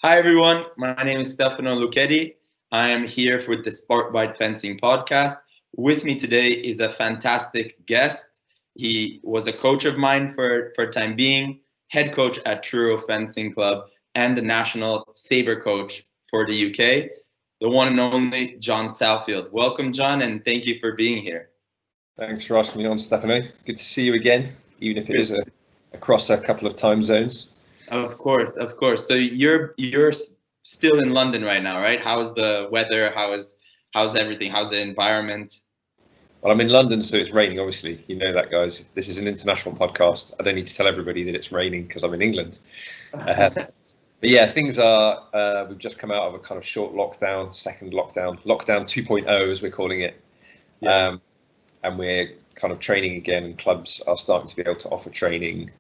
Hi everyone, my name is Stefano Lucchetti. I am here with the Sport Bite Fencing podcast. With me today is a fantastic guest. He was a coach of mine for time being, head coach at Truro Fencing Club, and the national sabre coach for the UK, the one and only John Salfield. Welcome, John, and thank you for being here. Thanks for asking me on, Stefano. Good to see you again, even if it is across a couple of time zones. Of course. So you're still in London right now, right? How's the weather? How's everything? How's the environment? Well, I'm in London, so it's raining, obviously. You know that, guys. This is an international podcast. I don't need to tell everybody that it's raining because I'm in England. But yeah, things are, we've just come out of a kind of short lockdown, second lockdown 2.0 as we're calling it. Yeah. And we're kind of training again, and clubs are starting to be able to offer training,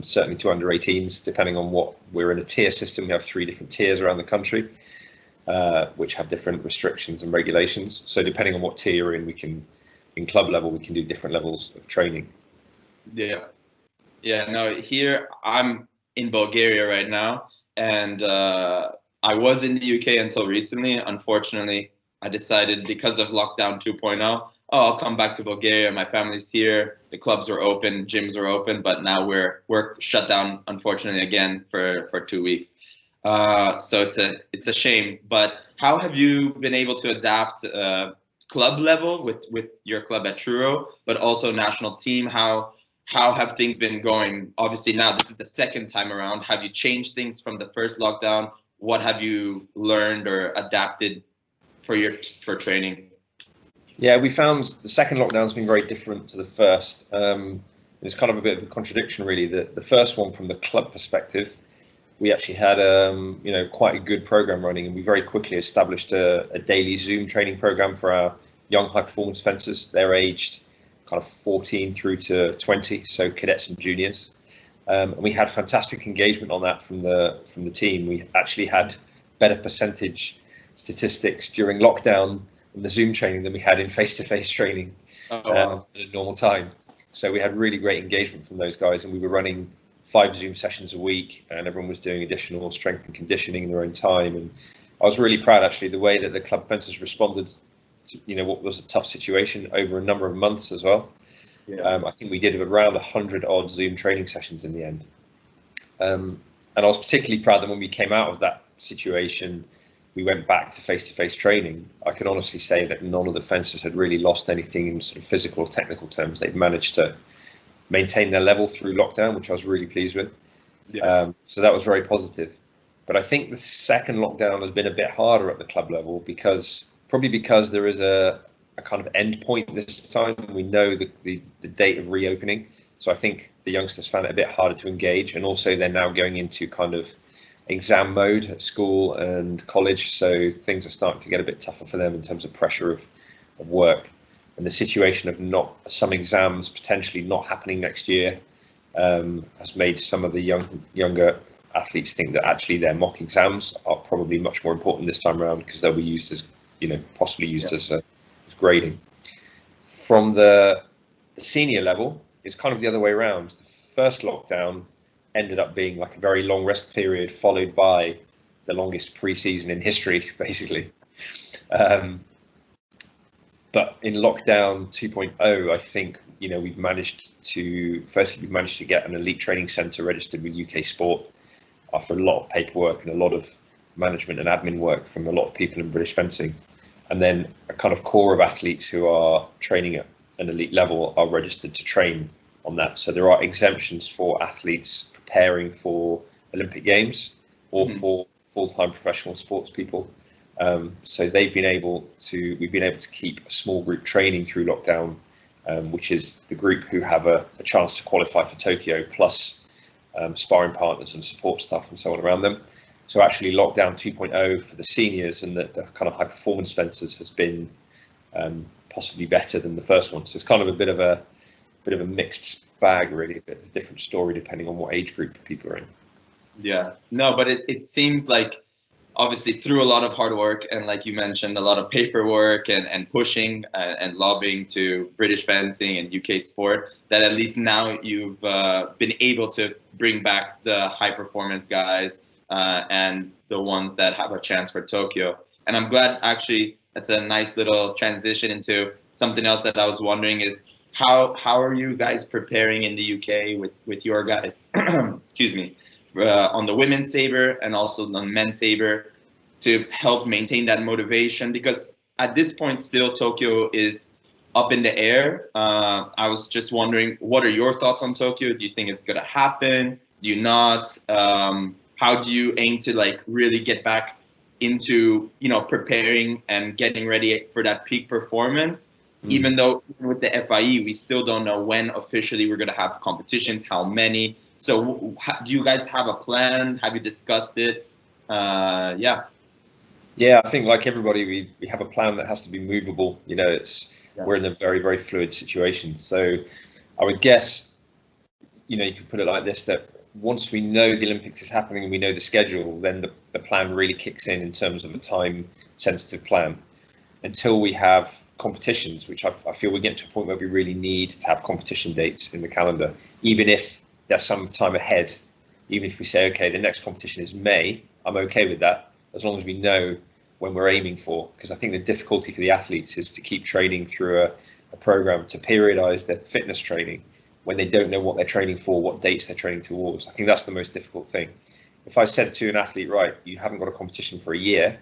certainly to under 18s, depending on what we're in a tier system. We have 3 different tiers around the country, which have different restrictions and regulations. So depending on what tier you're in, in club level, we can do different levels of training. Yeah. No, here I'm in Bulgaria right now, and I was in the UK until recently. Unfortunately, I decided because of lockdown 2.0, I'll come back to Bulgaria. My family's here. The clubs are open, gyms are open, but now we're shut down, unfortunately, again for 2 weeks. So it's a shame. But how have you been able to adapt club level with your club at Truro, but also national team? How have things been going? Obviously, now this is the second time around. Have you changed things from the first lockdown? What have you learned or adapted for training? Yeah, we found the second lockdown has been very different to the first. It's kind of a bit of a contradiction, really. The first one, from the club perspective, we actually had quite a good program running, and we very quickly established a daily Zoom training program for our young high performance fencers. They're aged kind of 14 through to 20, so cadets and juniors. And we had fantastic engagement on that from the team. We actually had better percentage statistics during lockdown in the Zoom training than we had in face-to-face training at a normal time. So we had really great engagement from those guys, and we were running 5 Zoom sessions a week, and everyone was doing additional strength and conditioning in their own time. And I was really proud, actually, the way that the club fencers responded to what was a tough situation over a number of months as well. Yeah. I think we did around 100 odd Zoom training sessions in the end. And I was particularly proud that when we came out of that situation, we went back to face-to-face training. I can honestly say that none of the fencers had really lost anything in sort of physical or technical terms. They'd managed to maintain their level through lockdown, which I was really pleased with. Yeah. So that was very positive. But I think the second lockdown has been a bit harder at the club level because there is a kind of end point this time. We know the date of reopening. So I think the youngsters found it a bit harder to engage, and also they're now going into kind of exam mode at school and college, so things are starting to get a bit tougher for them in terms of pressure of work, and the situation of some exams potentially not happening next year has made some of the younger athletes think that actually their mock exams are probably much more important this time around, because they'll be used as possibly used as grading. From the senior level, it's kind of the other way around. The first lockdown ended up being like a very long rest period, followed by the longest pre-season in history, basically. But in lockdown 2.0, I think we've managed to get an elite training centre registered with UK Sport after a lot of paperwork and a lot of management and admin work from a lot of people in British fencing. And then a kind of core of athletes who are training at an elite level are registered to train on that. So there are exemptions for athletes preparing for Olympic Games or for full-time professional sports people. So we've been able to keep a small group training through lockdown, which is the group who have a chance to qualify for Tokyo, plus sparring partners and support staff and so on around them. So actually lockdown 2.0 for the seniors and the kind of high performance fencers has been possibly better than the first one. So it's kind of a bit of a mixed bag, really, a bit of a different story depending on what age group people are in. Yeah, no, but it seems like obviously through a lot of hard work and, like you mentioned, a lot of paperwork and pushing and lobbying to British fencing and UK sport, that at least now you've been able to bring back the high performance guys and the ones that have a chance for Tokyo. And I'm glad, actually, that's a nice little transition into something else that I was wondering is how are you guys preparing in the UK with your guys, excuse me, on the women's saber and also on the men's saber to help maintain that motivation? Because at this point, still Tokyo is up in the air. I was just wondering, what are your thoughts on Tokyo? Do you think it's going to happen? Do you not? How do you aim to like really get back into, you know, preparing and getting ready for that peak performance? Even though with the FIE, we still don't know when officially we're going to have competitions, how many. So do you guys have a plan? Have you discussed it? Yeah. Yeah, I think like everybody, we have a plan that has to be movable. You know, we're in a very, very fluid situation. So I would guess, you know, you could put it like this, that once we know the Olympics is happening and we know the schedule, then the plan really kicks in terms of a time-sensitive plan. Until we have competitions, which I feel we're getting to a point where we really need to have competition dates in the calendar, even if there's some time ahead. Even if we say, okay, the next competition is May, I'm okay with that, as long as we know when we're aiming for. Because I think the difficulty for the athletes is to keep training through a program, to periodize their fitness training when they don't know what they're training for, what dates they're training towards. I think that's the most difficult thing. If I said to an athlete, right, you haven't got a competition for a year,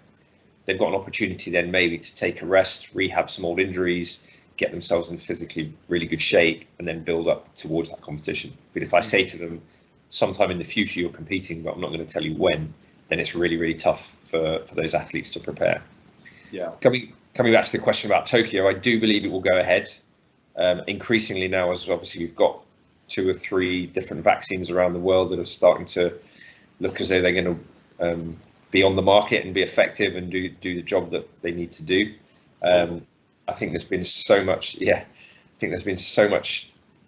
they've got an opportunity then maybe to take a rest, rehab some old injuries, get themselves in physically really good shape, and then build up towards that competition. But if I say to them, sometime in the future you're competing, but I'm not going to tell you when, then it's really, really tough for those athletes to prepare. Yeah. Coming back to the question about Tokyo, I do believe it will go ahead. Increasingly now, as obviously we've got 2 or 3 different vaccines around the world that are starting to look as though they're going to be on the market and be effective and do the job that they need to do. I think there's been so much,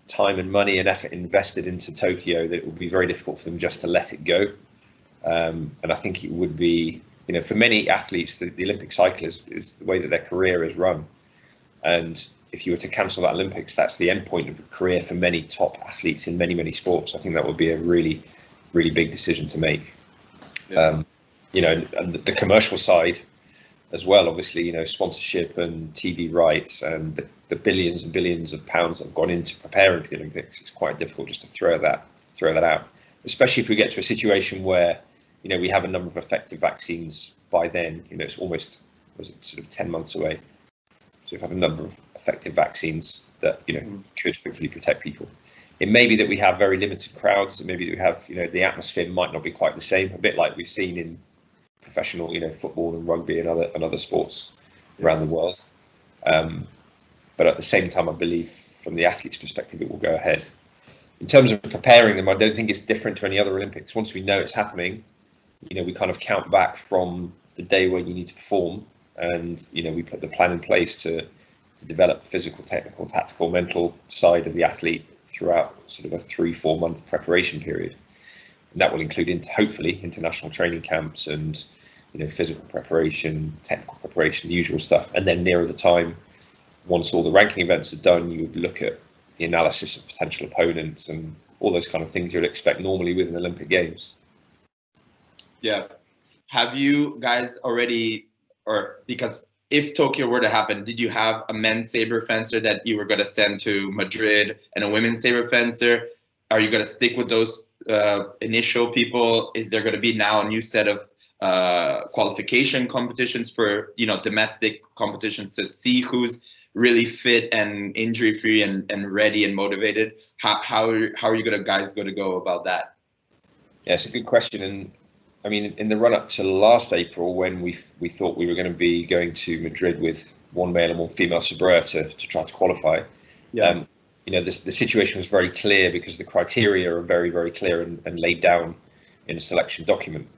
time and money and effort invested into Tokyo that it will be very difficult for them just to let it go. And I think it would be, you know, for many athletes, the Olympic cycle is the way that their career is run. And if you were to cancel that Olympics, that's the end point of a career for many top athletes in many, many sports. I think that would be a really, really big decision to make. Yeah. You know, and the commercial side as well, obviously, you know, sponsorship and TV rights and the billions and billions of pounds that have gone into preparing for the Olympics, it's quite difficult just to throw that out, especially if we get to a situation where, you know, we have a number of effective vaccines by then. You know, it's almost, sort of 10 months away. So we have a number of effective vaccines that, you know, could hopefully protect people. It may be that we have very limited crowds. It may be that we have, you know, the atmosphere might not be quite the same, a bit like we've seen in professional, you know, football and rugby and other sports around the world. But at the same time, I believe from the athlete's perspective, it will go ahead. In terms of preparing them, I don't think it's different to any other Olympics. Once we know it's happening, you know, we kind of count back from the day when you need to perform, and, you know, we put the plan in place to develop the physical, technical, tactical, mental side of the athlete throughout sort of a 3-4 month preparation period. And that will include hopefully international training camps and, you know, physical preparation, technical preparation, the usual stuff. And then nearer the time, once all the ranking events are done, you would look at the analysis of potential opponents and all those kind of things you'd expect normally with an Olympic Games. Yeah. Have you guys already, or because if Tokyo were to happen, did you have a men's saber fencer that you were going to send to Madrid and a women's saber fencer? Are you going to stick with those initial people? Is there going to be now a new set of qualification competitions for, you know, domestic competitions to see who's really fit and injury free and ready and motivated? How are you guys going to go about that? Yeah, it's a good question. And I mean, in the run up to last April, when we thought we were going to be going to Madrid with 1 male and 1 female sabre to try to qualify, you know, the situation was very clear because the criteria are very, very clear and laid down in a selection document.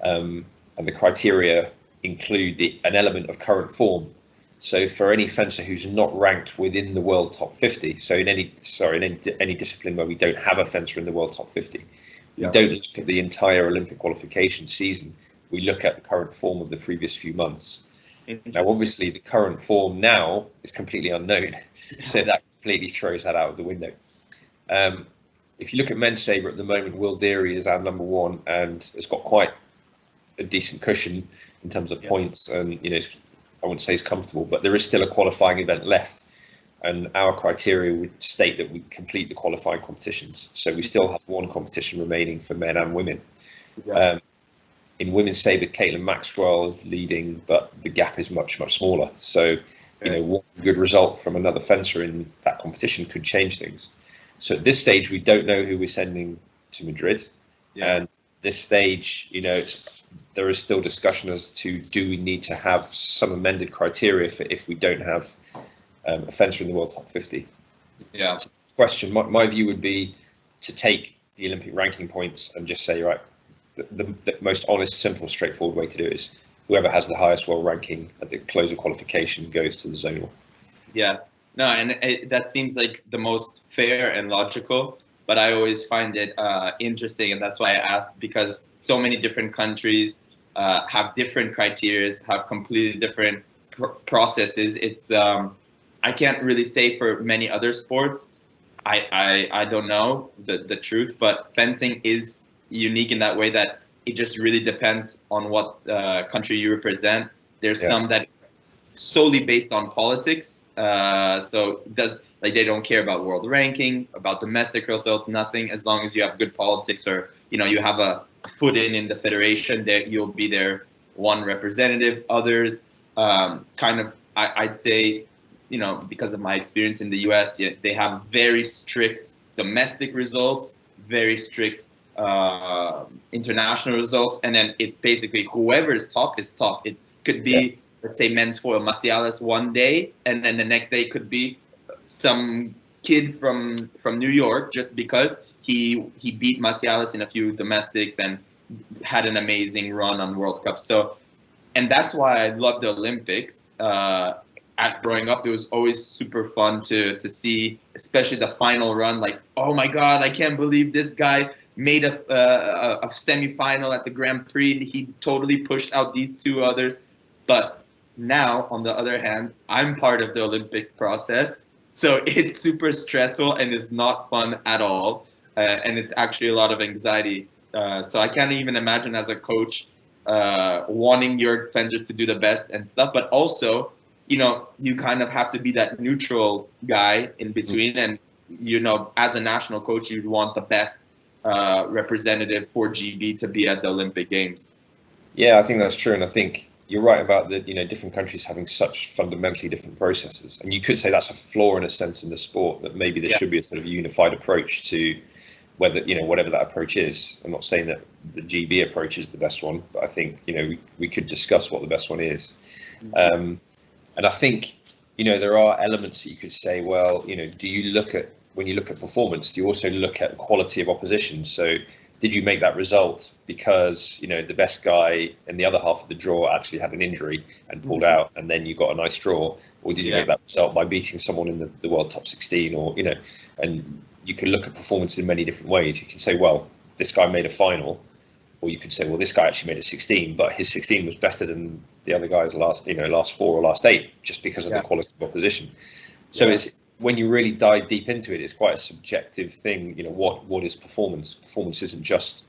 And the criteria include an element of current form. So for any fencer who's not ranked within the world top 50, so in any discipline where we don't have a fencer in the world top 50, we don't look at the entire Olympic qualification season. We look at the current form of the previous few months. Now, obviously, the current form now is completely unknown, so that completely throws that out of the window. If you look at men's sabre at the moment, Will Deary is our number 1 and has got quite a decent cushion in terms of points, and I wouldn't say it's comfortable, but there is still a qualifying event left, and our criteria would state that we complete the qualifying competitions. So we still have one competition remaining for men and women. In women's sabre, Caitlin Maxwell is leading, but the gap is much smaller. So one good result from another fencer in that competition could change things. So at this stage, we don't know who we're sending to Madrid. And this stage, there is still discussion as to, do we need to have some amended criteria for if we don't have a fencer in the world top 50? Yeah. So this question, my view would be to take the Olympic ranking points and just say, right, the most honest, simple, straightforward way to do it is whoever has the highest world ranking at the close of qualification goes to the zonal. Yeah. No, and that seems like the most fair and logical. But I always find it interesting, and that's why I asked, because so many different countries have different criteria, have completely different processes. It's I can't really say for many other sports. I don't know the truth, but fencing is unique in that way that it just really depends on what country you represent. There's some that solely based on politics, so it does. Like, they don't care about world ranking, about domestic results, nothing. As long as you have good politics, or you have a foot in the federation, that you'll be their one representative. Others, I'd say, because of my experience in the U.S., they have very strict domestic results, very strict international results, and then it's basically whoever is top is top. It could be, let's say, men's foil Macialis one day, and then the next day could be some kid from New York, just because he beat Macialis in a few domestics and had an amazing run on World Cup. So, and that's why I love the Olympics. At growing up, it was always super fun to see, especially the final run. Like, oh my God, I can't believe this guy made a semi-final at the Grand Prix. He totally pushed out these two others. But now, on the other hand, I'm part of the Olympic process. So it's super stressful and it's not fun at all. And it's actually a lot of anxiety. So I can't even imagine as a coach wanting your fencers to do the best and stuff. But also, you kind of have to be that neutral guy in between. And, as a national coach, you'd want the best representative for GB to be at the Olympic Games. Yeah, I think that's true. And I think you're right about the different countries having such fundamentally different processes, and you could say that's a flaw in a sense in the sport, that maybe there should be a sort of unified approach to whether whatever that approach is. I'm not saying that the GB approach is the best one, but I think we could discuss what the best one is. And I think there are elements that you could say, well, do you look at, when you look at performance, do you also look at quality of opposition? So did you make that result because the best guy in the other half of the draw actually had an injury and pulled out, and then you got a nice draw? Or did you make that result by beating someone in the world top 16? Or and you can look at performance in many different ways. You can say, well, this guy made a final, or you could say, well, this guy actually made a 16, but his 16 was better than the other guy's last 4 or last 8, just because of the quality of opposition. So it's, when you really dive deep into it, it's quite a subjective thing. What is performance? Performance isn't just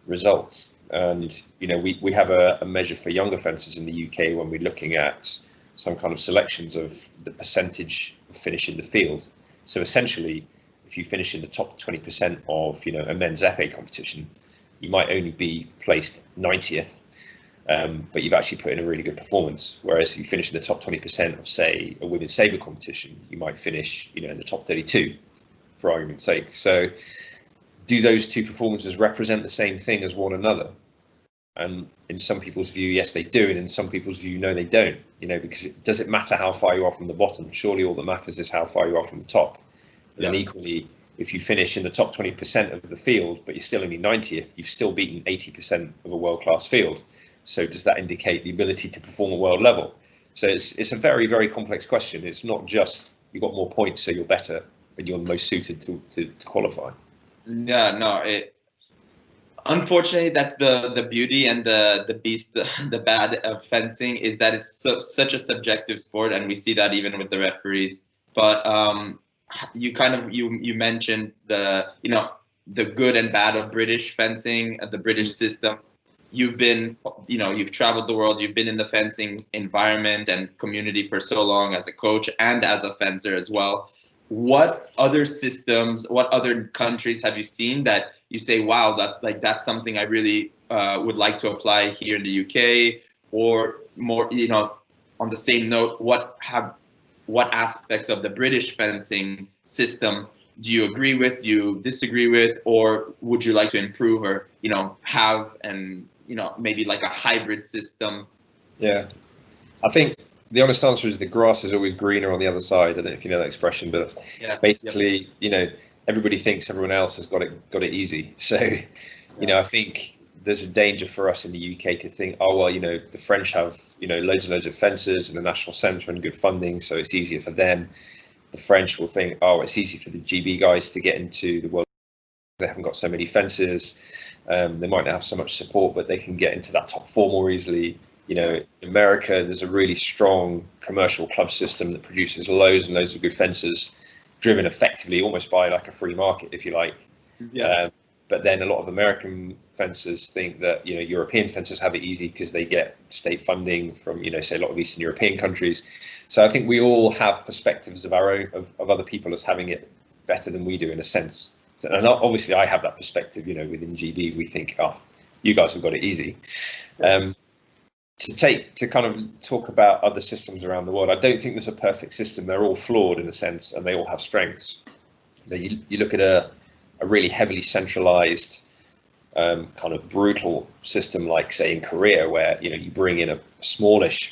results. And we have a measure for younger fencers in the UK when we're looking at some kind of selections of the percentage of finish in the field. So essentially, if you finish in the top 20% of a men's FA competition, you might only be placed 90th, but you've actually put in a really good performance. Whereas if you finish in the top 20% of, say, a women's sabre competition, you might finish in the top 32, for argument's sake. So do those two performances represent the same thing as one another? And in some people's view, yes, they do, and in some people's view, no, they don't. Because does it matter how far you are from the bottom? Surely all that matters is how far you are from the top. And then equally, if you finish in the top 20% of the field, but you're still only 90th, you've still beaten 80% of a world-class field. So does that indicate the ability to perform at world level? So it's a very, very complex question. It's not just you've got more points, so you're better, and you're most suited to qualify. Yeah, no, unfortunately, that's the beauty and the beast, the bad of fencing, is that it's such a subjective sport, and we see that even with the referees. But you mentioned the good and bad of British fencing, the British system. you've been, you've traveled the world, you've been in the fencing environment and community for so long as a coach and as a fencer as well. What other systems, what other countries have you seen that you say, wow, that's something I really would like to apply here in the UK? Or more, on the same note, what aspects of the British fencing system do you agree with, do you disagree with, or would you like to improve, or have, and maybe like a hybrid system? Yeah, I think the honest answer is the grass is always greener on the other side. I don't know if you know that expression, but yeah, basically, everybody thinks everyone else has got it easy. So, I think there's a danger for us in the UK to think, oh well, the French have loads and loads of fencers and a national centre and good funding, so it's easier for them. The French will think, oh, it's easy for the GB guys to get into the world. They haven't got so many fencers. They might not have so much support, but they can get into that top four more easily. In America, there's a really strong commercial club system that produces loads and loads of good fencers, driven effectively almost by like a free market, if you like. Yeah. But then a lot of American fencers think that European fencers have it easy because they get state funding from say a lot of Eastern European countries. So I think we all have perspectives of our own, of other people as having it better than we do in a sense. So, and obviously I have that perspective. Within GB we think, oh, you guys have got it easy. To kind of talk about other systems around the world, I don't think there's a perfect system. They're all flawed in a sense, and they all have strengths. You look at a really heavily centralized kind of brutal system like say in Korea, where you bring in a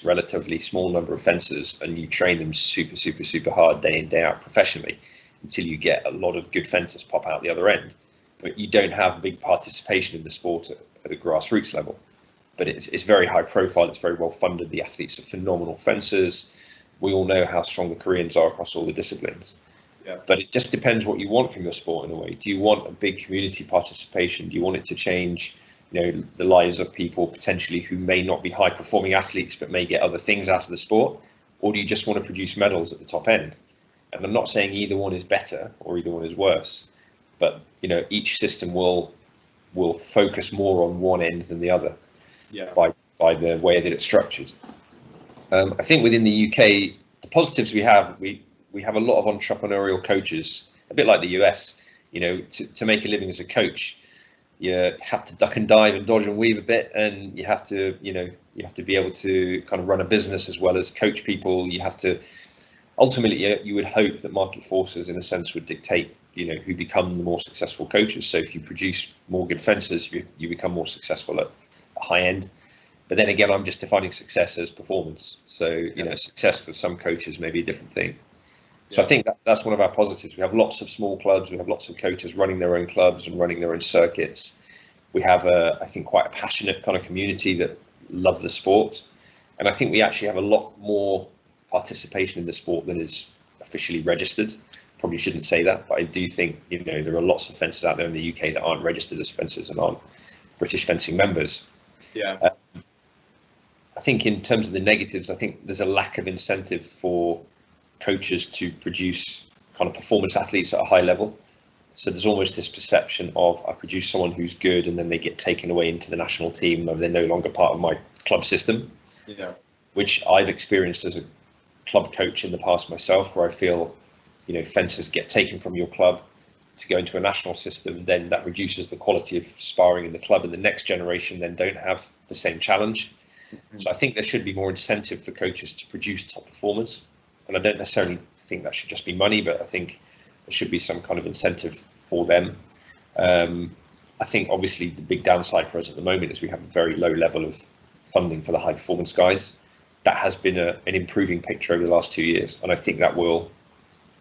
relatively small number of fencers and you train them super hard day in day out professionally until you get a lot of good fencers pop out the other end, but you don't have big participation in the sport at a grassroots level. But it's very high profile, it's very well funded, the athletes are phenomenal fencers. We all know how strong the Koreans are across all the disciplines. Yeah. But it just depends what you want from your sport in a way. Do you want a big community participation? Do you want it to change, the lives of people potentially who may not be high performing athletes but may get other things out of the sport? Or do you just want to produce medals at the top end? And I'm not saying either one is better or either one is worse, but each system will focus more on one end than the other. Yeah. By the way that it's structured. I think within the UK, the positives we have a lot of entrepreneurial coaches, a bit like the US. To make a living as a coach, you have to duck and dive and dodge and weave a bit, and you have to be able to kind of run a business as well as coach people. You have to ultimately, you would hope that market forces in a sense would dictate who become the more successful coaches. So if you produce more good fencers, you become more successful at a high end. But then again, I'm just defining success as performance. So success for some coaches may be a different thing. So I think that's one of our positives. We have lots of small clubs. We have lots of coaches running their own clubs and running their own circuits. We have I think quite a passionate kind of community that love the sport. And I think we actually have a lot more participation in the sport than is officially registered. Probably shouldn't say that, but I do think there are lots of fencers out there in the UK that aren't registered as fencers and aren't British fencing members. Yeah. I think in terms of the negatives, I think there's a lack of incentive for coaches to produce kind of performance athletes at a high level. So there's almost this perception of I produce someone who's good and then they get taken away into the national team and they're no longer part of my club system. Yeah. Which I've experienced as a club coach in the past myself, where I feel fencers get taken from your club to go into a national system, then that reduces the quality of sparring in the club, and the next generation then don't have the same challenge. Mm-hmm. So I think there should be more incentive for coaches to produce top performers. And I don't necessarily think that should just be money, but I think there should be some kind of incentive for them. I think obviously the big downside for us at the moment is we have a very low level of funding for the high performance guys. That has been an improving picture over the last 2 years, and I think that will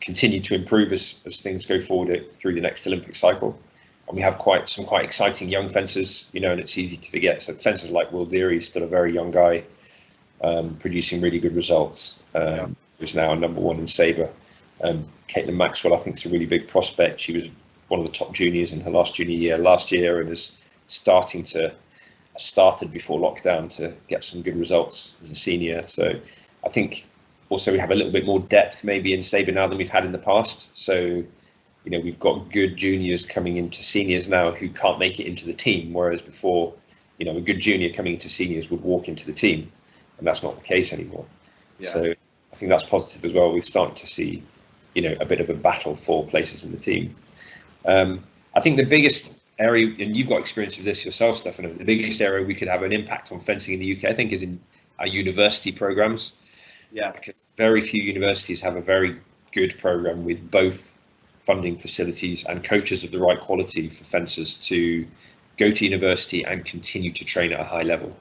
continue to improve as things go forward through the next Olympic cycle. And we have some quite exciting young fencers, and it's easy to forget. So fencers like Will Deary is still a very young guy, producing really good results. Who's now a #1 in Sabre. Caitlin Maxwell, I think, is a really big prospect. She was one of the top juniors in her last junior year last year, and is started before lockdown to get some good results as a senior. So I think also we have a little bit more depth maybe in Sabre now than we've had in the past. So we've got good juniors coming into seniors now who can't make it into the team, whereas before a good junior coming into seniors would walk into the team, and that's not the case anymore. Yeah. So I think that's positive as well. We're starting to see, a bit of a battle for places in the team. I think the biggest area, and you've got experience with this yourself, Stefano, the biggest area we could have an impact on fencing in the UK, I think, is in our university programs. Yeah. Because very few universities have a very good program with both funding facilities and coaches of the right quality for fencers to go to university and continue to train at a high level.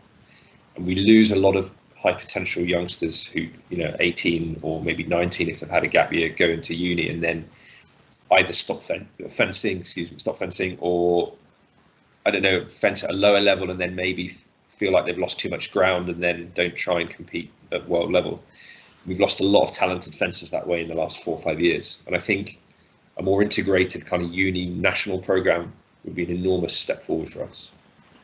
And we lose a lot of high potential youngsters who, 18 or maybe 19 if they've had a gap year, go into uni and then either stop fencing, or I don't know, fence at a lower level and then maybe feel like they've lost too much ground and then don't try and compete at world level. We've lost a lot of talented fencers that way in the last 4 or 5 years. And I think a more integrated kind of uni national program would be an enormous step forward for us.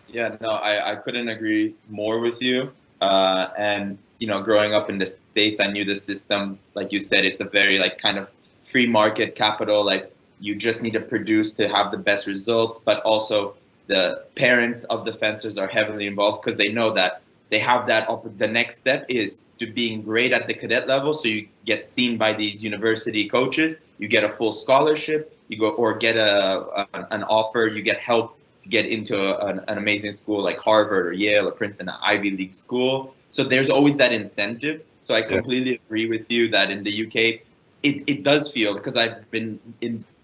Yeah, no, I couldn't agree more with you. And, growing up in the States, I knew the system, like you said, it's a very kind of free market capital. You just need to produce to have the best results, but also the parents of the fencers are heavily involved because they know that they have that. The next step is to being great at the cadet level. So you get seen by these university coaches, you get a full scholarship, you go or get an offer, you get help to get into an amazing school like Harvard or Yale or Princeton, an Ivy League school. So there's always that incentive. So I completely agree with you that in the UK, it does feel, because I've been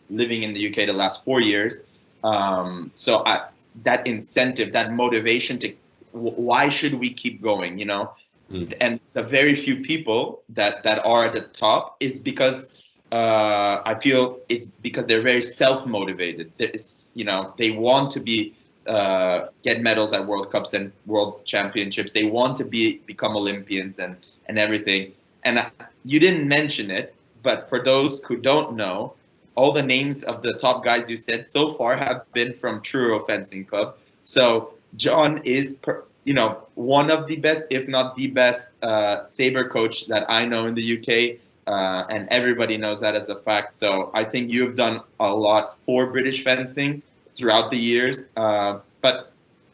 living in the UK the last 4 years. That incentive, that motivation to, why should we keep going, And the very few people that are at the top is because I feel it's because they're very self-motivated. They want to get medals at World Cups and World Championships. They want to become Olympians and everything. And you didn't mention it, but for those who don't know, all the names of the top guys you said so far have been from Truro Fencing Club. So John is, one of the best, if not the best, sabre coach that I know in the UK. And everybody knows that as a fact. So I think you've done a lot for British fencing throughout the years. But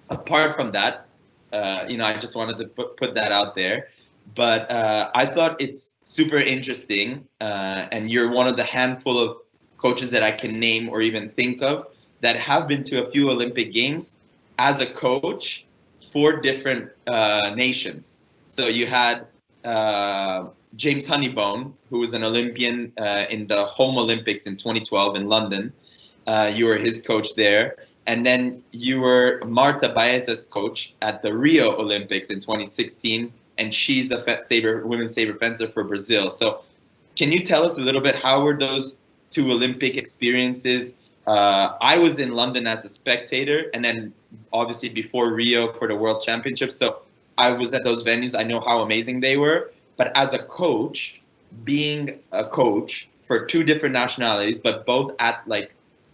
apart from that, I just wanted to put that out there. But I thought it's super interesting. And you're one of the handful of coaches that I can name or even think of that have been to a few Olympic Games as a coach for different nations. So you had James Honeybone, who was an Olympian in the home Olympics in 2012 in London. You were his coach there. And then you were Marta Baez's coach at the Rio Olympics in 2016. And she's a women's sabre fencer for Brazil. So can you tell us a little bit, how were those 2 Olympic experiences? I was in London as a spectator, and then obviously before Rio for the World Championships. So I was at those venues. I know how amazing they were. But as a coach, being a coach for 2 different nationalities, but both at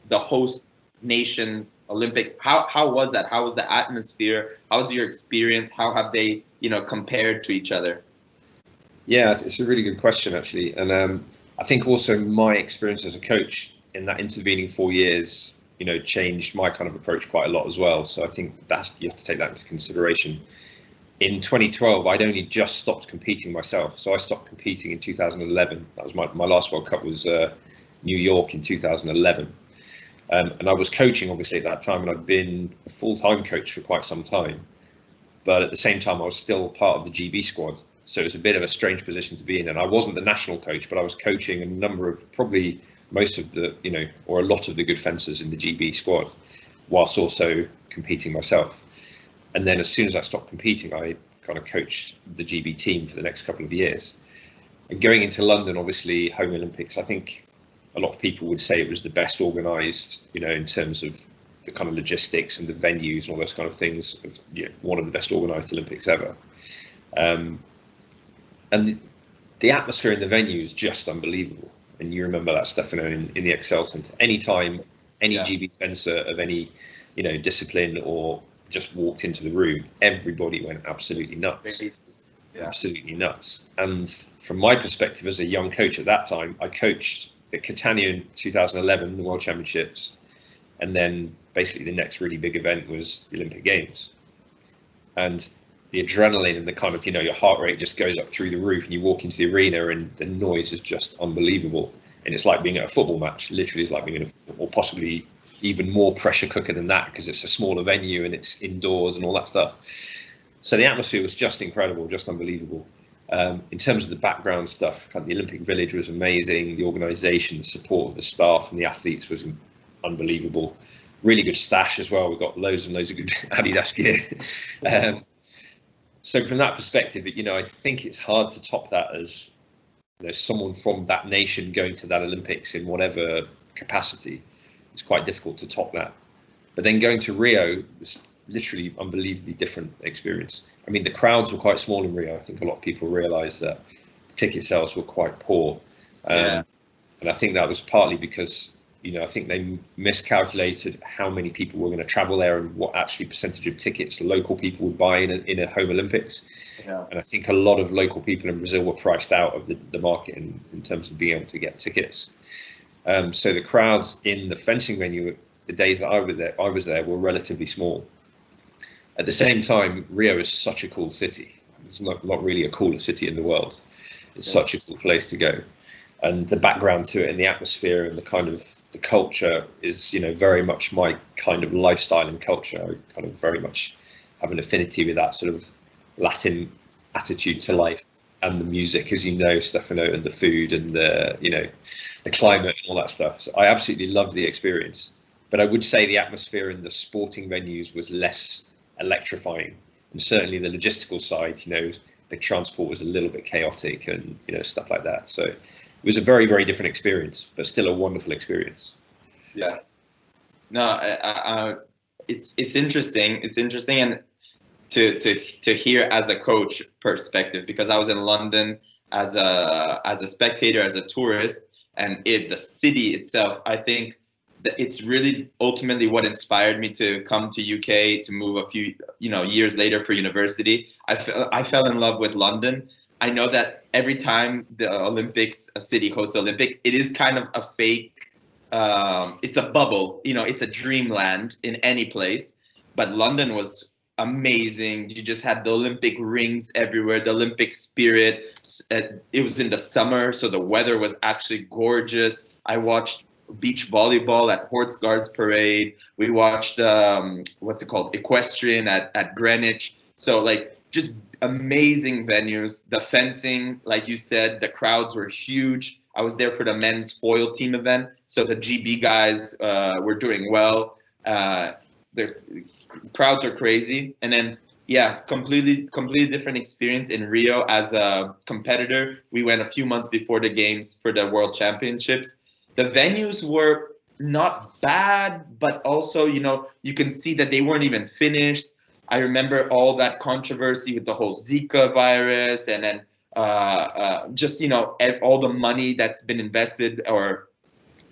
the host nations Olympics, how was that? How was the atmosphere? How was your experience? How have they, compared to each other? Yeah, it's a really good question, actually. And I think also my experience as a coach in that intervening 4 years, changed my kind of approach quite a lot as well. So I think you have to take that into consideration. In 2012, I'd only just stopped competing myself. So I stopped competing in 2011. That was my last World Cup was New York in 2011. And I was coaching, obviously, at that time, and I'd been a full-time coach for quite some time. But at the same time, I was still part of the GB squad. So it was a bit of a strange position to be in. And I wasn't the national coach, but I was coaching a number of, probably most of the, or a lot of the good fencers in the GB squad, whilst also competing myself. And then as soon as I stopped competing, I kind of coached the GB team for the next couple of years. And going into London, obviously, home Olympics, I think a lot of people would say it was the best organised, in terms of the kind of logistics and the venues and all those kind of things. One of the best organised Olympics ever. And the atmosphere in the venue is just unbelievable. And you remember that, Stefano, in the Excel Centre. Anytime any GB fencer of any, discipline or just walked into the room, everybody went absolutely nuts. Absolutely nuts. And from my perspective as a young coach at that time, I coached at Catania in 2011, the World Championships, and then basically the next really big event was the Olympic Games. and the adrenaline and the kind of, your heart rate just goes up through the roof, and you walk into the arena and the noise is just unbelievable. And it's like being at a football match. Literally, it's like being in or possibly even more pressure cooker than that, because it's a smaller venue and it's indoors and all that stuff. So the atmosphere was just incredible, just unbelievable. In terms of the background stuff, the Olympic Village was amazing. The organisation, the support of the staff and the athletes was unbelievable. Really good stash as well. We've got loads and loads of good Adidas gear. So from that perspective, I think it's hard to top that as someone from that nation going to that Olympics in whatever capacity. It's quite difficult to top that. But then going to Rio was literally unbelievably different experience. I mean, the crowds were quite small in Rio. I think a lot of people realised that the ticket sales were quite poor. And I think that was partly because, I think they miscalculated how many people were going to travel there and what actually percentage of tickets local people would buy in a home Olympics. Yeah. And I think a lot of local people in Brazil were priced out of the market in terms of being able to get tickets. So the crowds in the fencing venue, the days that I was there were relatively small. At the same time, Rio is such a cool city. It's not really a cooler city in the world. It's such a cool place to go. And the background to it and the atmosphere and the kind of the culture is, very much my kind of lifestyle and culture. I kind of very much have an affinity with that sort of Latin attitude to life, and the music, as you know, Stefano, and the food and the climate and all that stuff. So I absolutely loved the experience. But I would say the atmosphere in the sporting venues was less electrifying, and certainly the logistical side, the transport was a little bit chaotic and stuff like that. So it was a very, very different experience, but still a wonderful experience. Yeah. No, it's interesting. It's interesting, and to hear as a coach perspective, because I was in London as a spectator, as a tourist, and the city itself, I think that it's really ultimately what inspired me to come to UK, to move a few years later for university. I fell in love with London. I know that every time the Olympics, a city hosts the Olympics, it is kind of a fake, it's a bubble, it's a dreamland in any place. But London was amazing. You just had the Olympic rings everywhere, the Olympic spirit. It was in the summer, so the weather was actually gorgeous. I watched beach volleyball at Horse Guards Parade. We watched equestrian at Greenwich. So just amazing venues. The fencing, like you said, the crowds were huge. I was there for the men's foil team event, so the GB guys were doing well. The crowds are crazy. And then completely different experience in Rio as a competitor. We went a few months before the games for the World Championships. The venues were not bad, but also, you can see that they weren't even finished. I remember all that controversy with the whole Zika virus, and then all the money that's been invested, or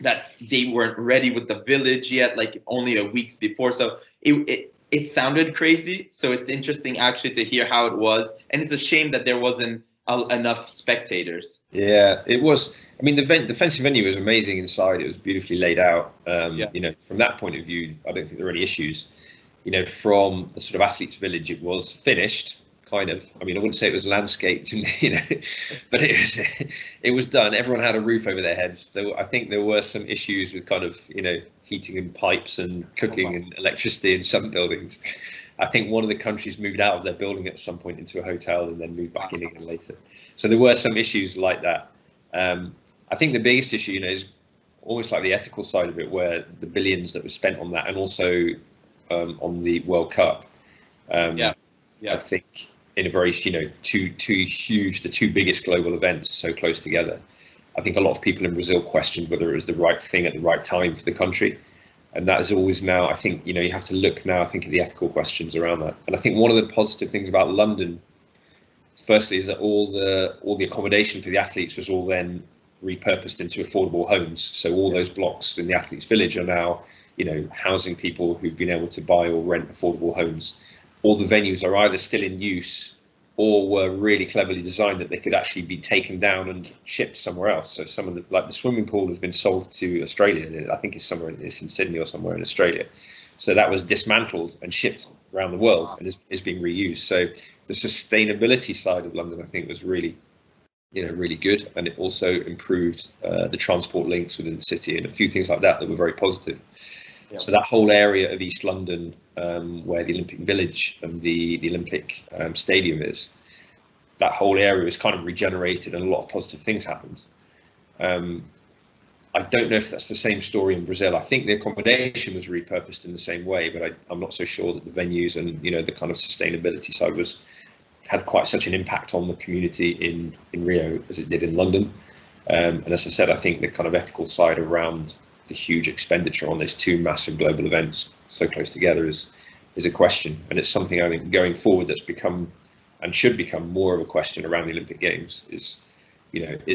that they weren't ready with the village yet, only a weeks before. So it sounded crazy. So it's interesting actually to hear how it was, and it's a shame that there wasn't enough spectators. Yeah, it was. I mean, the fencing venue was amazing inside. It was beautifully laid out. From that point of view, I don't think there were any issues. From the sort of athletes' village, it was finished, kind of. I mean, I wouldn't say it was landscaped, but it was done. Everyone had a roof over their heads. I think there were some issues with kind of, heating and pipes and cooking and electricity in some buildings. I think one of the countries moved out of their building at some point into a hotel and then moved back in again later. So there were some issues like that. I think the biggest issue, is almost like the ethical side of it, where the billions that were spent on that, and also on the World Cup. I think in a very, two huge, the two biggest global events so close together. I think a lot of people in Brazil questioned whether it was the right thing at the right time for the country. And that is always now, I think, you have to look now, I think, at the ethical questions around that. And I think one of the positive things about London, firstly, is that all the accommodation for the athletes was all then repurposed into affordable homes. So all those blocks in the athletes' village are now, housing people who've been able to buy or rent affordable homes. All the venues are either still in use or were really cleverly designed that they could actually be taken down and shipped somewhere else. So some of the swimming pool has been sold to Australia. I think it's in Sydney or somewhere in Australia. So that was dismantled and shipped around the world and is being reused. So the sustainability side of London, I think, was really, really good, and it also improved the transport links within the city and a few things like that were very positive. Yeah. So that whole area of East London, where the Olympic Village and the Olympic Stadium is, that whole area is kind of regenerated and a lot of positive things happened. I don't know if that's the same story in Brazil. I think the accommodation was repurposed in the same way, but I'm not so sure that the venues and the kind of sustainability side had quite such an impact on the community in Rio as it did in London. And as I said, I think the kind of ethical side around the huge expenditure on these two massive global events so close together is a question, and it's something I think going forward that's become and should become more of a question around the Olympic Games is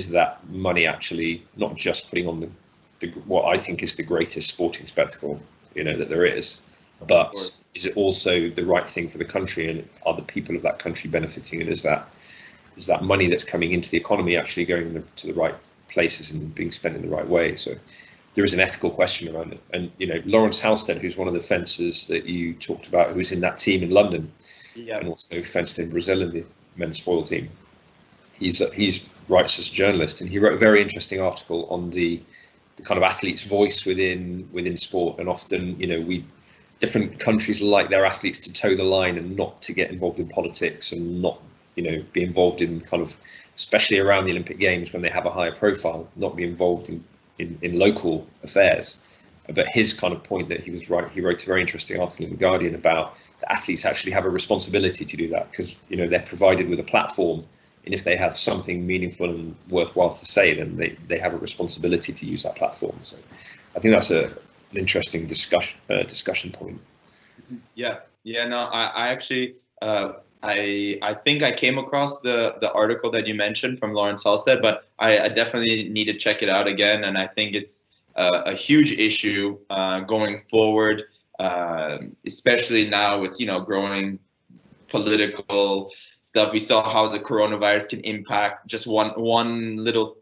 that money actually not just putting on the what I think is the greatest sporting spectacle that there is, but is it also the right thing for the country, and are the people of that country benefiting, and is that money that's coming into the economy actually going to the right places and being spent in the right way? So there is an ethical question around it. And Lawrence Halstead, who's one of the fencers that you talked about, who was in that team in London, and also fenced in Brazil in the men's foil team, he's writes as a journalist, and he wrote a very interesting article on the kind of athlete's voice within sport. And often different countries like their athletes to toe the line and not to get involved in politics and not be involved in kind of, especially around the Olympic Games when they have a higher profile, not be involved in local affairs. But his kind of point that he wrote a very interesting article in The Guardian about the athletes actually have a responsibility to do that, because they're provided with a platform, and if they have something meaningful and worthwhile to say, then they have a responsibility to use that platform. So I think that's an interesting discussion point. Yeah, no, I actually I think I came across the article that you mentioned from Lawrence Halstead, but I definitely need to check it out again, and I think it's a huge issue going forward, especially now with growing political stuff. We saw how the coronavirus can impact just one little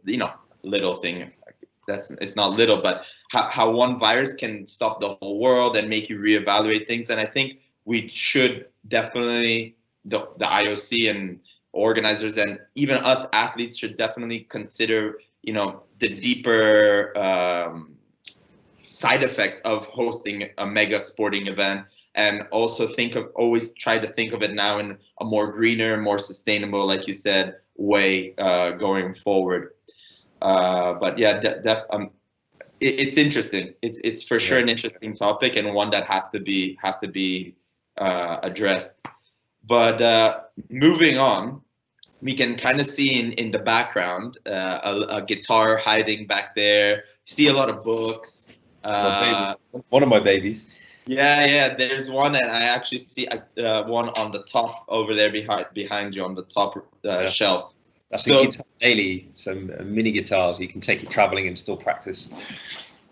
little thing. It's not little, but how one virus can stop the whole world and make you reevaluate things. And I think we should definitely, the IOC and organizers and even us athletes should definitely consider the deeper side effects of hosting a mega sporting event, and also always try to think of it now in a more greener, more sustainable, like you said, way going forward. But yeah, it's interesting. It's for sure an interesting topic, and one that has to be addressed. But moving on, we can kind of see in the background a guitar hiding back there. See a lot of books. One of my babies. Yeah. There's one, and I actually see one on the top over there behind you on the top shelf. That's a Guitar Daily, some mini guitars you can take you traveling and still practice.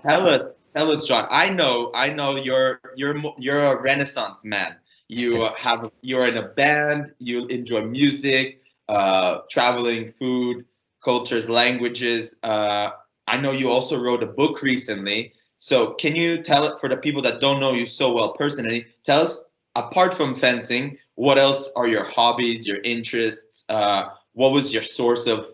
Tell us, John. I know you're a Renaissance man. You're in a band. You enjoy music, traveling, food, cultures, languages. I know you also wrote a book recently. So can you tell it, for the people that don't know you so well personally, tell us, apart from fencing, what else are your hobbies, your interests? What was your source of,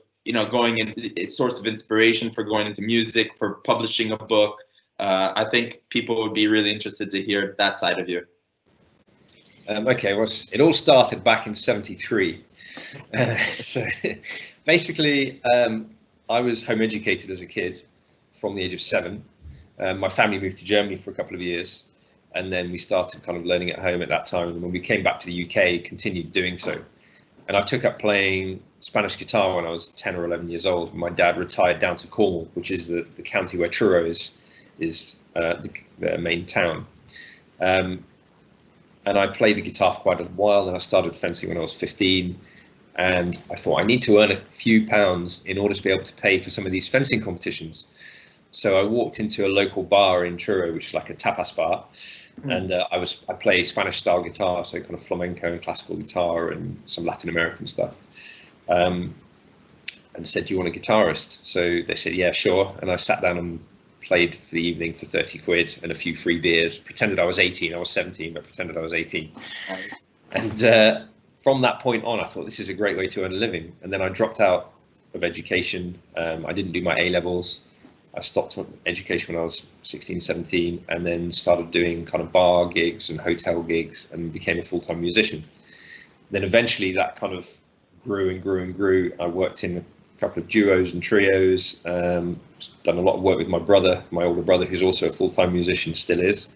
source of inspiration for going into music, for publishing a book? I think people would be really interested to hear that side of you. Okay, well, it all started back in '73. So basically, I was home educated as a kid from the age of 7. My family moved to Germany for a couple of years, and then we started kind of learning at home at that time. And when we came back to the UK, continued doing so. And I took up playing Spanish guitar when I was 10 or 11 years old. My dad retired down to Cornwall, which is the county where Truro is the main town. And I played the guitar for quite a while. Then I started fencing when I was 15. And I thought I need to earn a few pounds in order to be able to pay for some of these fencing competitions. So I walked into a local bar in Truro, which is like a tapas bar. And I play Spanish style guitar, so kind of flamenco and classical guitar and some Latin American stuff. And said, "Do you want a guitarist?" So they said, "Yeah, sure." And I sat down and played for the evening for 30 quid and a few free beers, pretended I was 18. I was 17, but pretended I was 18. And from that point on, I thought this is a great way to earn a living. And then I dropped out of education. I didn't do my A-levels. I stopped education when I was 16, 17, and then started doing kind of bar gigs and hotel gigs and became a full-time musician. Then eventually that kind of grew and grew and grew. I worked in a couple of duos and trios, done a lot of work with my brother, my older brother, who's also a full-time musician, still is.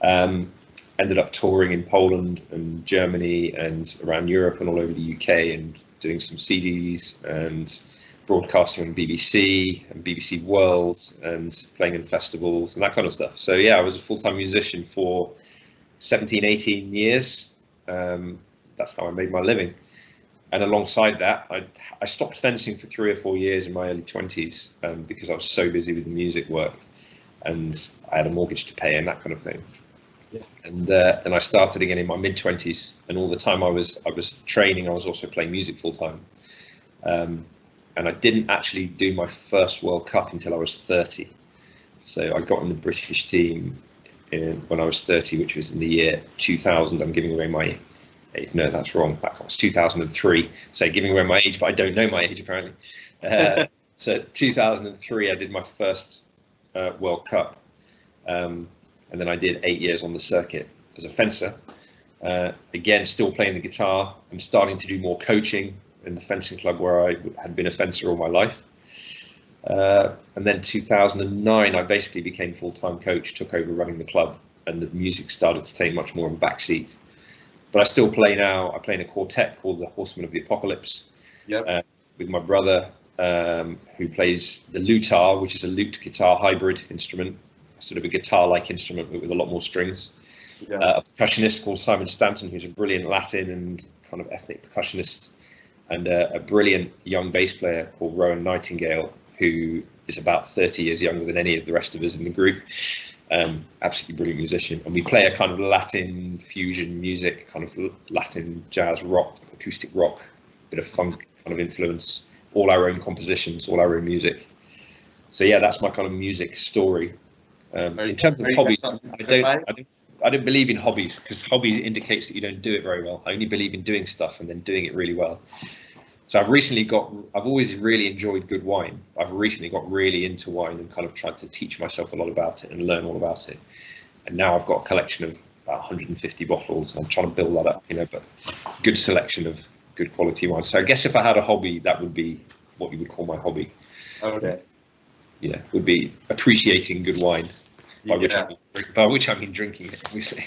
Ended up touring in Poland and Germany and around Europe and all over the UK, and doing some CDs and broadcasting on BBC and BBC World and playing in festivals and that kind of stuff. So yeah, I was a full-time musician for 17, 18 years. That's how I made my living. And alongside that, I stopped fencing for 3 or 4 years in my early 20s because I was so busy with the music work, and I had a mortgage to pay and that kind of thing. Yeah. And then I started again in my mid-20s, and all the time I was training, I was also playing music full time. And I didn't actually do my first World Cup until I was 30. So I got in the British team when I was 30, which was in the year 2000. I'm giving away my age. No, that's wrong. That was 2003. So giving away my age, but I don't know my age apparently. So 2003, I did my first World Cup. And then I did 8 years on the circuit as a fencer. Again, still playing the guitar and starting to do more coaching in the fencing club where I had been a fencer all my life. And then 2009, I basically became full-time coach, took over running the club, and the music started to take much more of a back seat. But I still play now. I play in a quartet called the Horsemen of the Apocalypse. Yep. With my brother, who plays the lutar, which is a lute guitar hybrid instrument, sort of a guitar-like instrument but with a lot more strings. Yeah. A percussionist called Simon Stanton, who's a brilliant Latin and kind of ethnic percussionist, and a brilliant young bass player called Rowan Nightingale, who is about 30 years younger than any of the rest of us in the group. Absolutely brilliant musician. And we play a kind of Latin fusion music, kind of Latin jazz rock, acoustic rock, bit of funk kind of influence, all our own compositions, all our own music. So yeah, that's my kind of music story. In terms of hobbies, I don't believe in hobbies, because hobbies indicates that you don't do it very well. I only believe in doing stuff and then doing it really well. So I've always really enjoyed good wine. I've recently got really into wine and kind of tried to teach myself a lot about it and learn all about it. And now I've got a collection of about 150 bottles. I'm trying to build that up, but good selection of good quality wine. So I guess if I had a hobby, that would be what you would call my hobby. Okay. Yeah, would be appreciating good wine. By which I mean drinking it, obviously.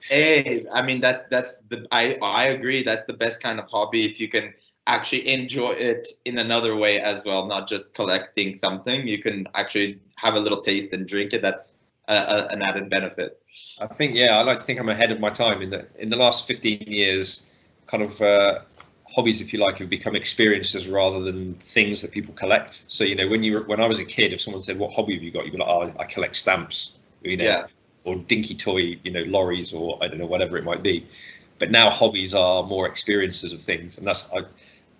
Hey, I mean I agree. That's the best kind of hobby, if you can actually enjoy it in another way as well, not just collecting something. You can actually have a little taste and drink it. That's an added benefit. I think, I like to think I'm ahead of my time in the last 15 years. Kind of hobbies, if you like, have become experiences rather than things that people collect. So when I was a kid, if someone said, "What hobby have you got?" you'd be like, "Oh, I collect stamps," or dinky toy, lorries, or I don't know, whatever it might be. But now hobbies are more experiences of things, and that's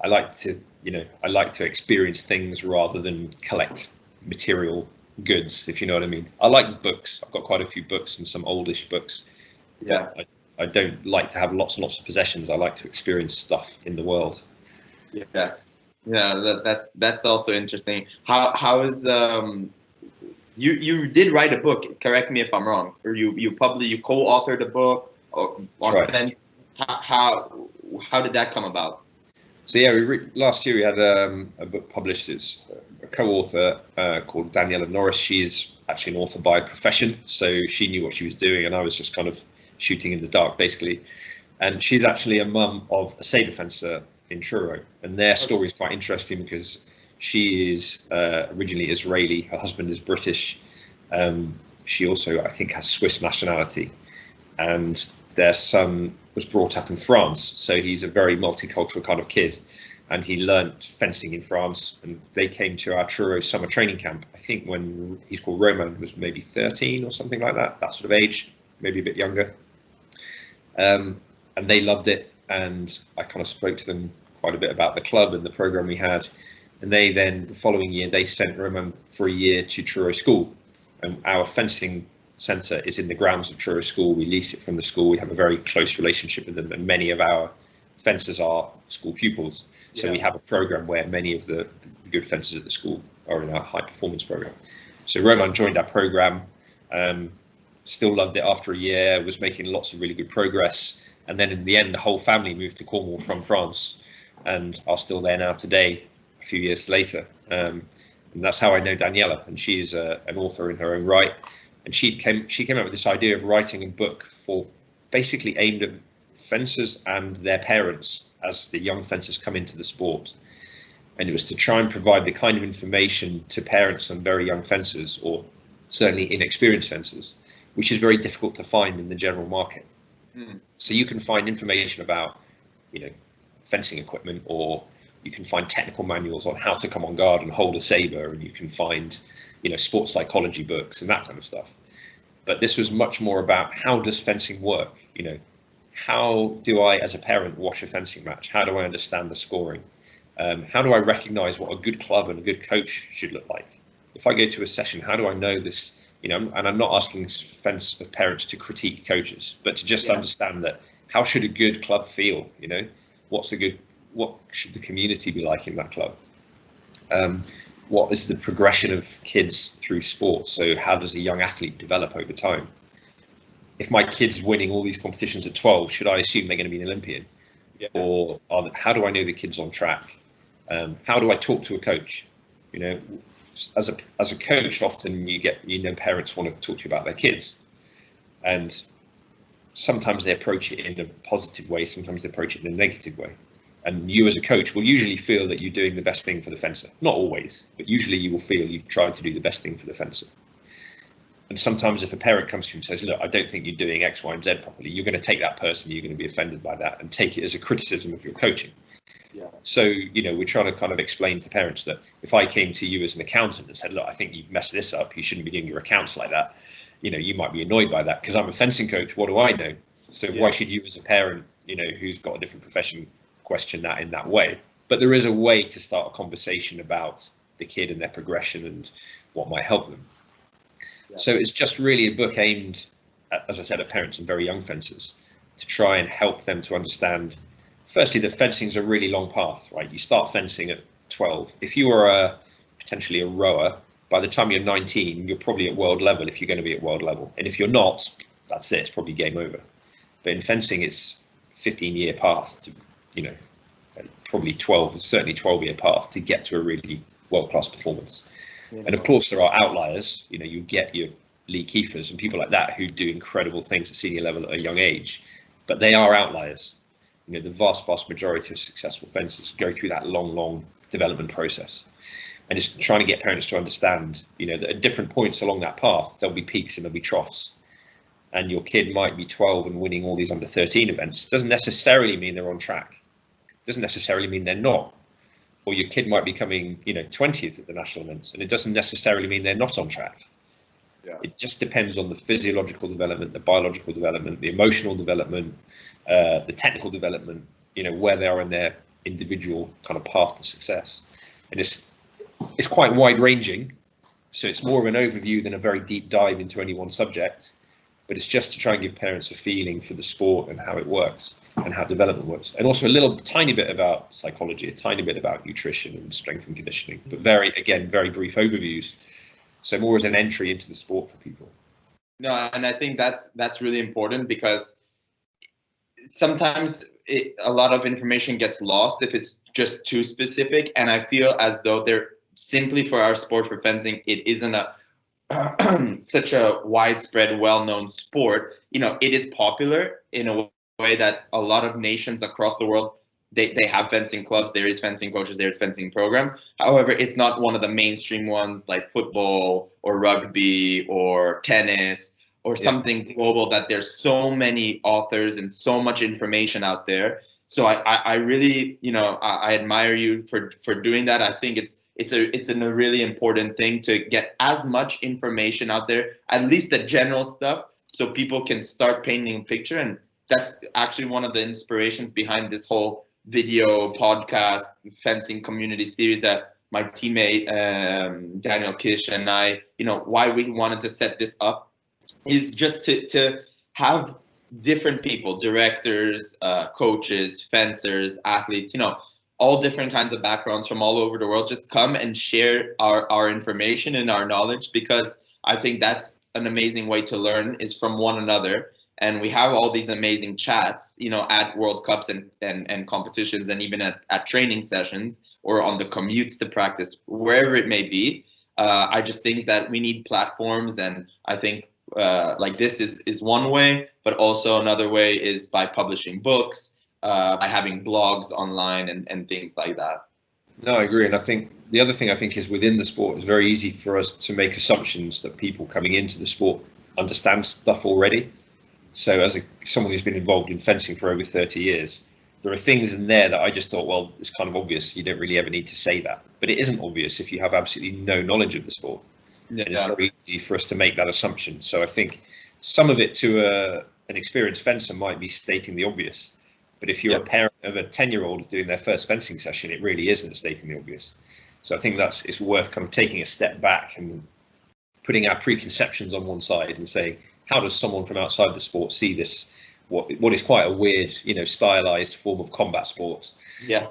I like to experience things rather than collect material goods, if you know what I mean. I like books. I've got quite a few books and some oldish books. Yeah. I don't like to have lots and lots of possessions. I like to experience stuff in the world. Yeah, that's also interesting. How is you did write a book? Correct me if I'm wrong. Or you co-authored a book? Right. How did that come about? So yeah, last year we had a book published. It's a co-author called Daniela Norris. She's actually an author by profession, so she knew what she was doing, and I was just kind of shooting in the dark, basically. And she's actually a mum of a sabre fencer in Truro, and their story is quite interesting because she is originally Israeli. Her husband is British. She also, I think, has Swiss nationality, and their son was brought up in France, so he's a very multicultural kind of kid, and he learnt fencing in France. And they came to our Truro summer training camp, I think, when he's called Roman, was maybe 13 or something like that sort of age, maybe a bit younger. And they loved it, and I kind of spoke to them quite a bit about the club and the program we had. And they then, the following year, they sent Roman for a year to Truro School, And our fencing centre is in the grounds of Truro School. We lease it from the school. We have a very close relationship with them, and many of our fencers are school pupils. So we have a program where many of the good fencers at the school are in our high performance program. So Roman joined our program, still loved it after a year, was making lots of really good progress. And then in the end, the whole family moved to Cornwall from France and are still there now today, a few years later. And that's how I know Daniela, and she is an author in her own right. And she came up with this idea of writing a book for basically aimed at fencers and their parents as the young fencers come into the sport. And it was to try and provide the kind of information to parents and very young fencers, or certainly inexperienced fencers, which is very difficult to find in the general market. So you can find information about, fencing equipment, or you can find technical manuals on how to come on guard and hold a saber, and you can find, sports psychology books and that kind of stuff. But this was much more about, how does fencing work? How do I, as a parent, watch a fencing match? How do I understand the scoring? How do I recognize what a good club and a good coach should look like? If I go to a session, how do I know this? And I'm not asking parents to critique coaches, but to just understand that, how should a good club feel? What should the community be like in that club? What is the progression of kids through sport? So how does a young athlete develop over time? If my kid's winning all these competitions at 12, should I assume they're going to be an Olympian? Or how do I know the kid's on track? How do I talk to a coach? As a coach, often parents want to talk to you about their kids, and sometimes they approach it in a positive way, sometimes they approach it in a negative way. And you as a coach will usually feel that you're doing the best thing for the fencer. Not always, but usually you will feel you've tried to do the best thing for the fencer. And sometimes if a parent comes to you and says, look, I don't think you're doing X, Y, and Z properly, you're going to take that person, you're going to be offended by that and take it as a criticism of your coaching. So, we're trying to kind of explain to parents that if I came to you as an accountant and said, look, I think you've messed this up, you shouldn't be doing your accounts like that, you might be annoyed by that, because I'm a fencing coach, what do I know? So why should you as a parent, who's got a different profession, question that in that way? But there is a way to start a conversation about the kid and their progression and what might help them. So it's just really a book aimed at, as I said, at parents and very young fencers, to try and help them to understand, firstly, that fencing is a really long path, right? You start fencing at 12. If you are potentially a rower, by the time you're 19, you're probably at world level if you're going to be at world level. And if you're not, that's it, it's probably game over. But in fencing, it's 15-year path to, probably 12, certainly 12-year path to get to a really world-class performance. And of course, there are outliers. You get your Lee Kiefers and people like that who do incredible things at senior level at a young age, but they are outliers. The vast majority of successful fencers go through that long development process. And it's trying to get parents to understand, that at different points along that path, there'll be peaks and there'll be troughs. And your kid might be 12 and winning all these under 13 events. Doesn't necessarily mean they're on track. Doesn't necessarily mean they're not. Or your kid might be coming, 20th at the national events, and it doesn't necessarily mean they're not on track. It just depends on the physiological development, the biological development, the emotional development, the technical development, where they are in their individual kind of path to success. And it's quite wide ranging. So it's more of an overview than a very deep dive into any one subject, but it's just to try and give parents a feeling for the sport and how it works and how development works. And also a tiny bit about psychology, a tiny bit about nutrition and strength and conditioning, but very brief overviews. So more as an entry into the sport for people. No, and I think that's really important, because sometimes a lot of information gets lost if it's just too specific. And I feel as though simply for our sport, for fencing, it isn't such a widespread, well-known sport. It is popular in a way that a lot of nations across the world, they have fencing clubs, there is fencing coaches, there's fencing programs. However, it's not one of the mainstream ones like football or rugby or tennis or something global, that there's so many authors and so much information out there. So I really, I admire you for doing that. I think it's a really important thing to get as much information out there, at least the general stuff, so people can start painting a picture. And that's actually one of the inspirations behind this whole video podcast fencing community series that my teammate Daniel Kish and I, why we wanted to set this up is just to have different people, directors, coaches, fencers, athletes, all different kinds of backgrounds from all over the world, just come and share our information and our knowledge, because I think that's an amazing way to learn, is from one another. And we have all these amazing chats, at World Cups and competitions, and even at training sessions or on the commutes to practice, wherever it may be. I just think that we need platforms, and I think like this is one way, but also another way is by publishing books, by having blogs online and things like that. No, I agree. And I think the other thing I think is, within the sport, it's very easy for us to make assumptions that people coming into the sport understand stuff already. So as someone who's been involved in fencing for over 30 years, there are things in there that I just thought, well, it's kind of obvious. You don't really ever need to say that. But it isn't obvious if you have absolutely no knowledge of the sport. Yeah. And it's very easy for us to make that assumption. So I think some of it to an experienced fencer might be stating the obvious. But if you're a parent of a 10-year-old doing their first fencing session, it really isn't stating the obvious. So I think it's worth kind of taking a step back and putting our preconceptions on one side and saying, how does someone from outside the sport see this? What is quite a weird, stylized form of combat sports? Yeah.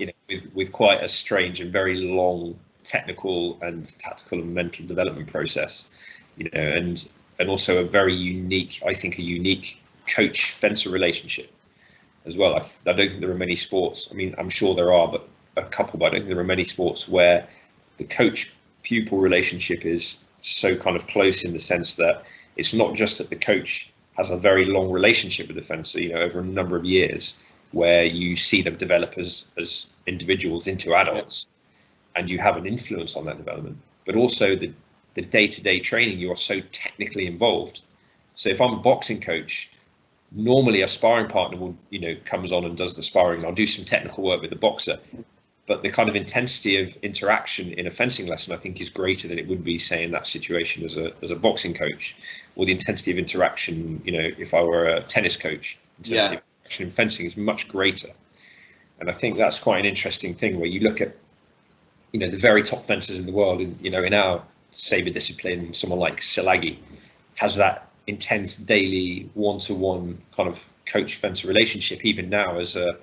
With quite a strange and very long technical and tactical and mental development process, and also a very unique, I think, a unique coach-fencer relationship as well. I don't think there are many sports. I mean, I'm sure there are, but a couple. But I don't think there are many sports where the coach-pupil relationship is so kind of close, in the sense that it's not just that the coach has a very long relationship with the fencer, over a number of years, where you see them develop as individuals into adults, and you have an influence on that development, but also the day-to-day training. You are so technically involved. So if I'm a boxing coach, normally a sparring partner will, comes on and does the sparring, and I'll do some technical work with the boxer. But the kind of intensity of interaction in a fencing lesson, I think, is greater than it would be, say, in that situation as a boxing coach, or the intensity of interaction, if I were a tennis coach. Intensity of interaction in fencing is much greater. And I think that's quite an interesting thing, where you look at, the very top fencers in the world, in our sabre discipline. Someone like Silagi has that intense daily one-to-one kind of coach-fencer relationship, even now as a,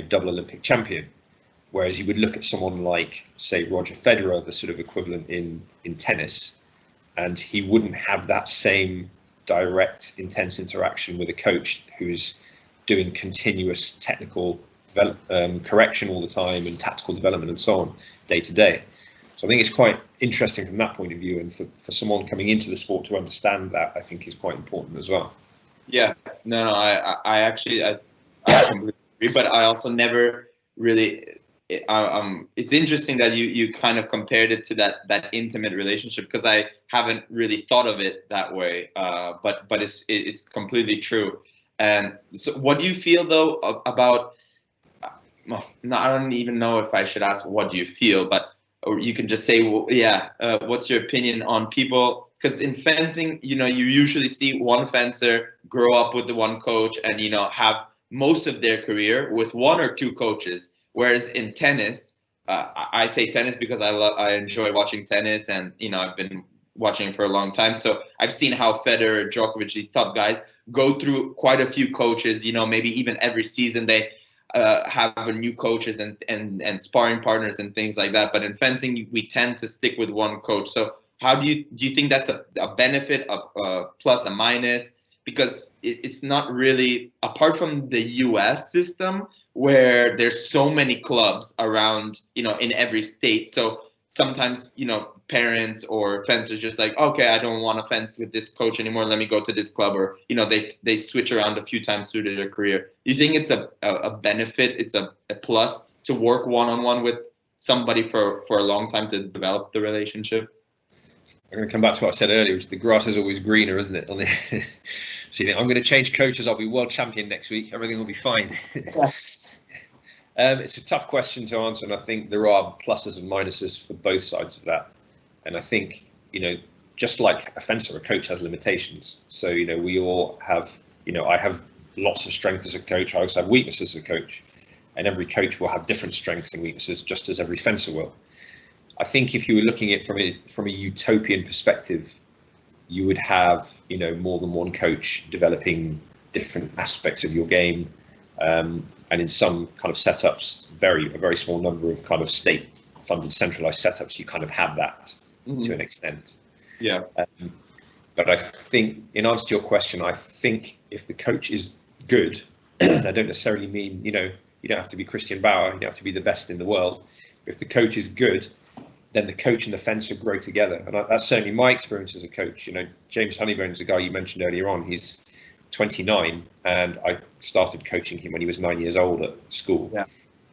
double Olympic champion. Whereas you would look at someone like, say, Roger Federer, the sort of equivalent in tennis, and he wouldn't have that same direct, intense interaction with a coach who's doing continuous technical correction all the time, and tactical development and so on, day to day. So I think it's quite interesting from that point of view, and for someone coming into the sport to understand that, I think, is quite important as well. Yeah, no, I actually completely agree, but I also never really. It's interesting that you kind of compared it to that intimate relationship, because I haven't really thought of it that way. But it's completely true. And so, what do you feel though about? Well, I don't even know if I should ask what do you feel, but or you can just say, well, what's your opinion on people? Because in fencing, you usually see one fencer grow up with the one coach, and have most of their career with one or two coaches. Whereas in tennis, I say tennis because I enjoy watching tennis, and I've been watching it for a long time. So I've seen how Federer, Djokovic, these top guys go through quite a few coaches. Maybe even every season they have new coaches and sparring partners and things like that. But in fencing, we tend to stick with one coach. So how do you think that's a benefit, a plus, a minus? Because it's not really, apart from the US system, where there's so many clubs around, in every state. So sometimes, parents or fencers just like, okay, I don't want to fence with this coach anymore. Let me go to this club, or, they switch around a few times through their career. You think it's a benefit? It's a plus to work one-on-one with somebody for a long time to develop the relationship? I'm going to come back to what I said earlier, which the grass is always greener, isn't it? So you think, I'm going to change coaches, I'll be world champion next week, everything will be fine. It's a tough question to answer, and I think there are pluses and minuses for both sides of that. And I think, just like a fencer, a coach has limitations. So, we all have, I have lots of strengths as a coach, I also have weaknesses as a coach, and every coach will have different strengths and weaknesses, just as every fencer will. I think if you were looking at it from a utopian perspective, you would have, you know, more than one coach developing different aspects of your game, and in some kind of setups, a very small number of kind of state-funded centralized setups, you kind of have that to an extent. Yeah. But I think, in answer to your question, I think if the coach is good, I don't necessarily mean, you know, you don't have to be Christian Bauer, you don't have to be the best in the world. If the coach is good, then the coach and the fencer grow together. And that's certainly my experience as a coach. You know, James Honeybourne is a guy you mentioned earlier on. He's 29, and I started coaching him when he was 9 years old at school,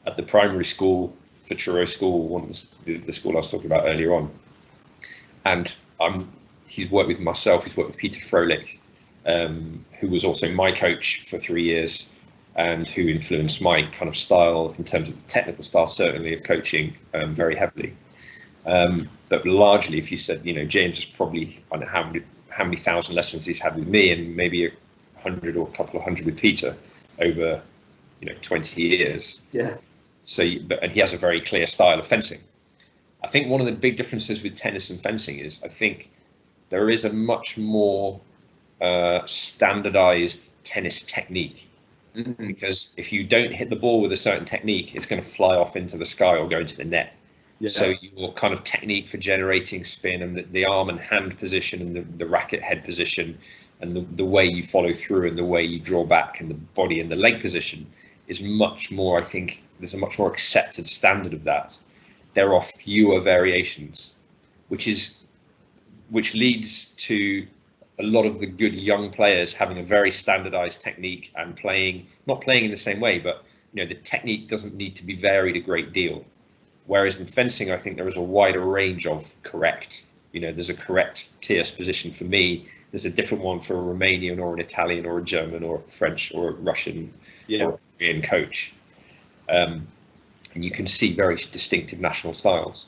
at the primary school, for Truro School, one of the school I was talking about earlier on. And he's worked with myself, he's worked with Peter Froelich, who was also my coach for 3 years, and who influenced my kind of style in terms of the technical style, certainly, of coaching very heavily. But largely, if you said, you know, James is probably, I don't know how many thousand lessons he's had with me, and maybe 100 or a couple of hundred with Peter over, you know, 20 years. Yeah. So, and he has a very clear style of fencing. I think one of the big differences with tennis and fencing is, I think there is a much more standardized tennis technique. Because if you don't hit the ball with a certain technique, it's going to fly off into the sky or go into the net. Yeah. So your kind of technique for generating spin, and the arm and hand position, and the racket head position, and the way you follow through, and the way you draw back, and the body and the leg position is much more, I think there's a much more accepted standard of that. There are fewer variations, which leads to a lot of the good young players having a very standardized technique and not playing in the same way, but, you know, the technique doesn't need to be varied a great deal. Whereas in fencing, I think there is a wider range of correct. You know, there's a correct tierce position for me. There's a different one for a Romanian or an Italian or a German or a French or a Russian or a Korean coach. And you can see very distinctive national styles.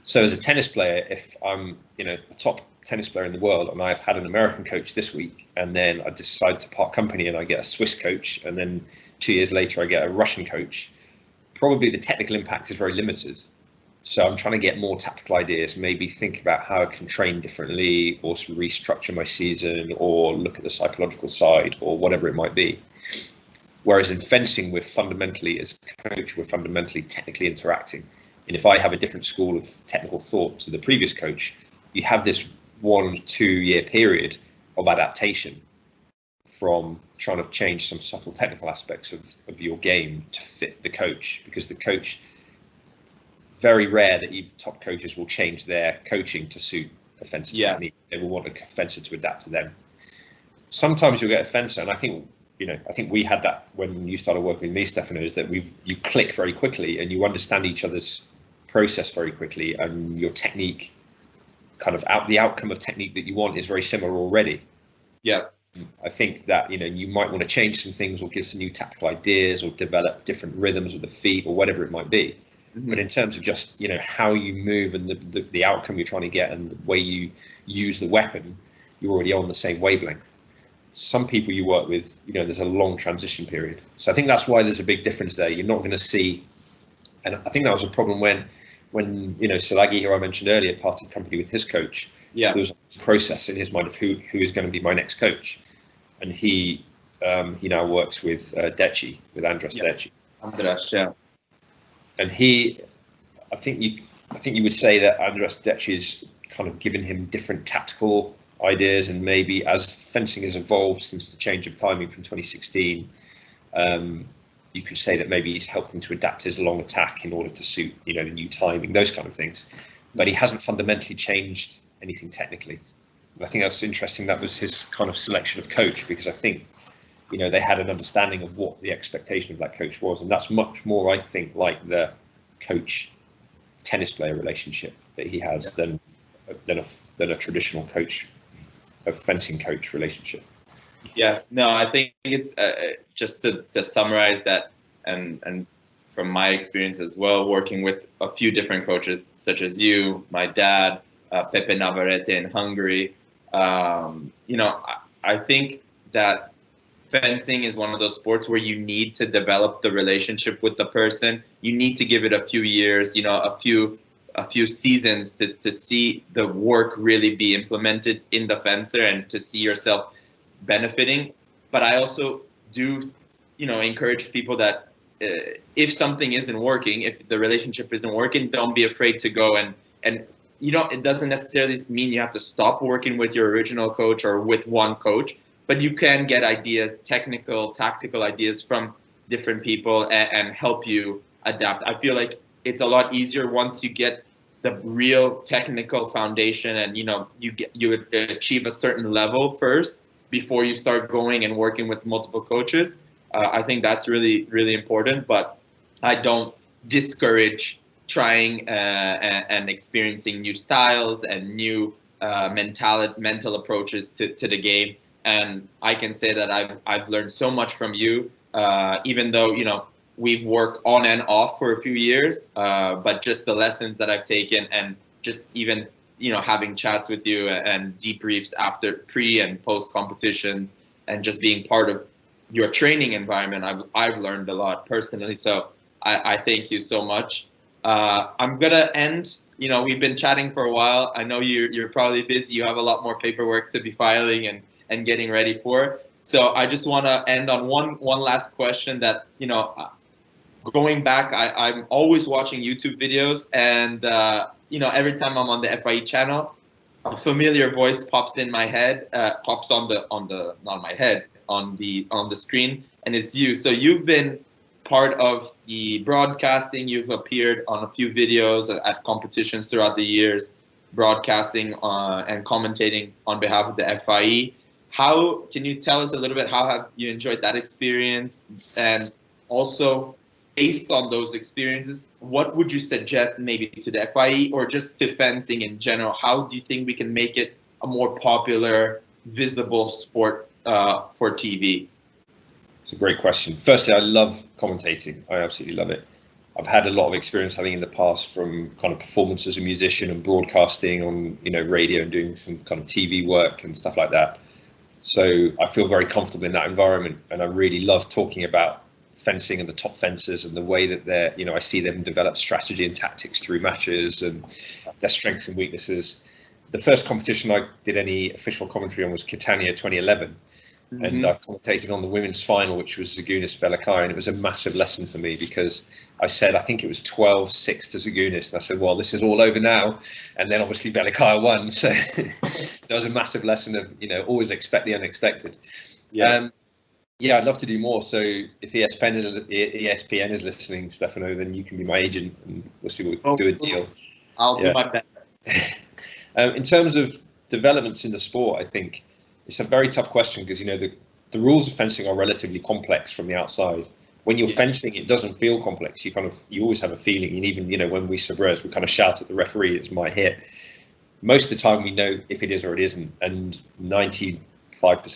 So as a tennis player, if I'm, you know, a top tennis player in the world, and I've had an American coach this week, and then I decide to part company and I get a Swiss coach, and then 2 years later I get a Russian coach, probably the technical impact is very limited. So I'm trying to get more tactical ideas, maybe think about how I can train differently, or restructure my season, or look at the psychological side, or whatever it might be. Whereas in fencing, we're fundamentally, as a coach, we're fundamentally technically interacting. And if I have a different school of technical thought to the previous coach, you have this 1-2 year period of adaptation from trying to change some subtle technical aspects of your game to fit the coach, because the coach, very rare that even top coaches will change their coaching to suit a fencer's technique. They will want a fencer to adapt to them. Sometimes you'll get a fencer, and I think we had that when you started working with me, Stefano, is that you click very quickly and you understand each other's process very quickly, and your technique, kind of the outcome of technique that you want is very similar already. Yeah. I think that, you know, you might want to change some things, or give some new tactical ideas, or develop different rhythms with the feet, or whatever it might be. But in terms of just, you know, how you move and the outcome you're trying to get, and the way you use the weapon, you're already on the same wavelength. Some people you work with, you know, there's a long transition period. So I think that's why there's a big difference there. You're not going to see, and I think that was a problem when you know, Salagi, who I mentioned earlier, parted company with his coach. There was a process in his mind of who is going to be my next coach, and he now works with Deci, with Andras Deci. Andras, yeah. And I think you would say that Andras Deci's kind of given him different tactical ideas, and maybe as fencing has evolved since the change of timing from 2016, you could say that maybe he's helped him to adapt his long attack in order to suit, you know, the new timing, those kind of things. But he hasn't fundamentally changed anything technically. And I think that's interesting. That was his kind of selection of coach, because I think, you know, they had an understanding of what the expectation of that coach was, and that's much more, I think, like the coach tennis player relationship that he has than a traditional coach, a fencing coach relationship. Yeah, no, I think it's just to summarize that, and from my experience as well, working with a few different coaches, such as you, my dad, Pepe Navarrete in Hungary. You know, I think that fencing is one of those sports where you need to develop the relationship with the person. You need to give it a few years, you know, a few a few seasons to see the work really be implemented in the fencer and to see yourself benefiting. But I also do, encourage people that if something isn't working, if the relationship isn't working, don't be afraid to go and it doesn't necessarily mean you have to stop working with your original coach or with one coach, but you can get ideas, technical, tactical ideas from different people and help you adapt. I feel like it's a lot easier once you get the real technical foundation and you achieve a certain level first before you start going and working with multiple coaches. I think that's really, really important, but I don't discourage trying and experiencing new styles and new mental approaches to the game. And I can say that I've learned so much from you, even though, we've worked on and off for a few years, but just the lessons that I've taken and just even, having chats with you and debriefs after pre and post competitions and just being part of your training environment, I've learned a lot personally. So I thank you so much. I'm going to end, we've been chatting for a while. I know you're probably busy. You have a lot more paperwork to be filing and getting ready for. So I just want to end on one last question that, going back, I'm always watching YouTube videos and, every time I'm on the FIE channel, a familiar voice pops in my head, pops on not my head, on the screen, and it's you. So you've been part of the broadcasting. You've appeared on a few videos at competitions throughout the years, broadcasting and commentating on behalf of the FIE. How can you tell us a little bit, how have you enjoyed that experience? And also, based on those experiences, what would you suggest maybe to the FIE or just to fencing in general? How do you think we can make it a more popular, visible sport for TV? It's a great question. Firstly, I love commentating. I absolutely love it. I've had a lot of experience, I think, in the past from kind of performance as a musician and broadcasting on, radio and doing some kind of TV work and stuff like that. So I feel very comfortable in that environment, and I really love talking about fencing and the top fencers and the way that they're, I see them develop strategy and tactics through matches and their strengths and weaknesses. The first competition I did any official commentary on was Catania 2011. Mm-hmm. And I commentated on the women's final, which was Zagunis Belakai, and it was a massive lesson for me because I said, I think it was 12-6 to Zagunis, and I said, well, this is all over now. And then obviously Belakai won, so that was a massive lesson of, always expect the unexpected. Yeah. I'd love to do more. So if ESPN is listening, Stefano, then you can be my agent, and we'll see what we can do a deal. I'll do my best. In terms of developments in the sport, I think it's a very tough question because, the rules of fencing are relatively complex from the outside. When you're fencing, it doesn't feel complex. You always have a feeling, and even, when we sabres, we kind of shout at the referee, it's my hit. Most of the time we know if it is or it isn't, and 95%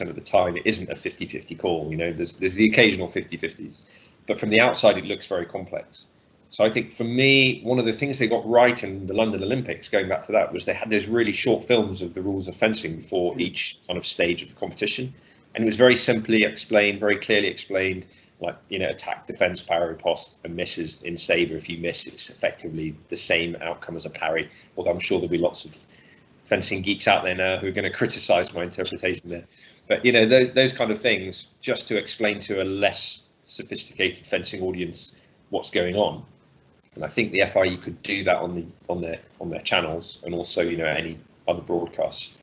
of the time it isn't a 50-50 call. There's the occasional 50-50s, but from the outside it looks very complex. So I think for me, one of the things they got right in the London Olympics, going back to that, was they had those really short films of the rules of fencing before each kind of stage of the competition. And it was very simply explained, very clearly explained, like, attack, defense, parry, riposte, and misses in Sabre. If you miss, it's effectively the same outcome as a parry. Although I'm sure there'll be lots of fencing geeks out there now who are going to criticize my interpretation there. But, those kind of things, just to explain to a less sophisticated fencing audience what's going on. And I think the FIE could do that on their channels and also, any other broadcasts.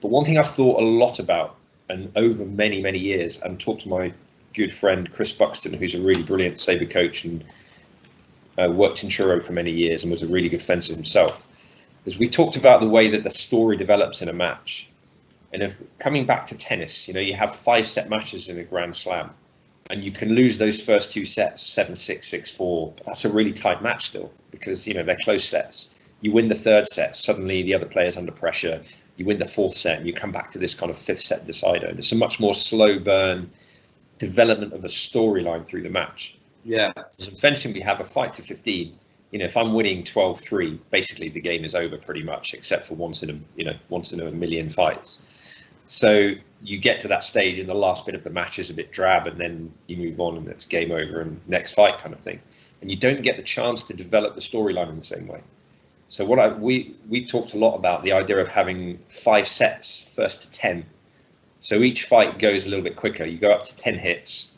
But one thing I've thought a lot about, and over many, many years, and talked to my good friend Chris Buxton, who's a really brilliant sabre coach and worked in Truro for many years and was a really good fencer himself, is we talked about the way that the story develops in a match. And if coming back to tennis, you have 5-set matches in a Grand Slam. And you can lose those first 2 sets, 7-6, 6-4, but that's a really tight match still because, they're close sets. You win the 3rd set, suddenly the other player's under pressure. You win the 4th set and you come back to this kind of 5th set decider. And it's a much more slow burn development of a storyline through the match. Yeah. So in fencing, we have a fight to 15. If I'm winning 12-3, basically the game is over pretty much, except for once in a million fights. So you get to that stage and the last bit of the match is a bit drab, and then you move on and it's game over and next fight kind of thing. And you don't get the chance to develop the storyline in the same way. So we talked a lot about the idea of having 5 sets, first to 10. So each fight goes a little bit quicker. You go up to 10 hits,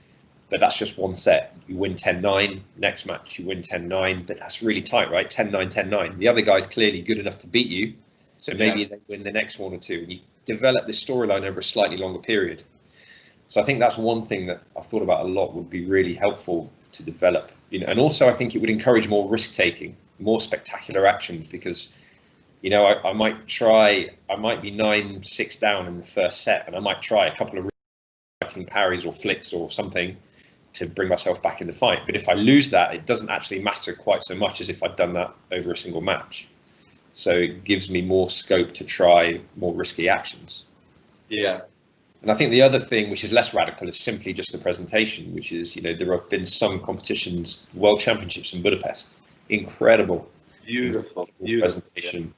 but that's just one set. You win 10-9, next match you win 10-9, but that's really tight, right? 10-9, 10-9. The other guy's clearly good enough to beat you, so maybe they win the next one or two. And you develop this storyline over a slightly longer period. So I think that's one thing that I've thought about a lot, would be really helpful to develop. And also I think it would encourage more risk-taking, more spectacular actions, because I might be 9-6 down in the first set, and I might try a couple of fighting parries or flicks or something to bring myself back in the fight. But if I lose that, it doesn't actually matter quite so much as if I'd done that over a single match. So it gives me more scope to try more risky actions. Yeah. And I think the other thing, which is less radical, is simply just the presentation, which is, there have been some competitions, World Championships in Budapest, incredible, beautiful presentation.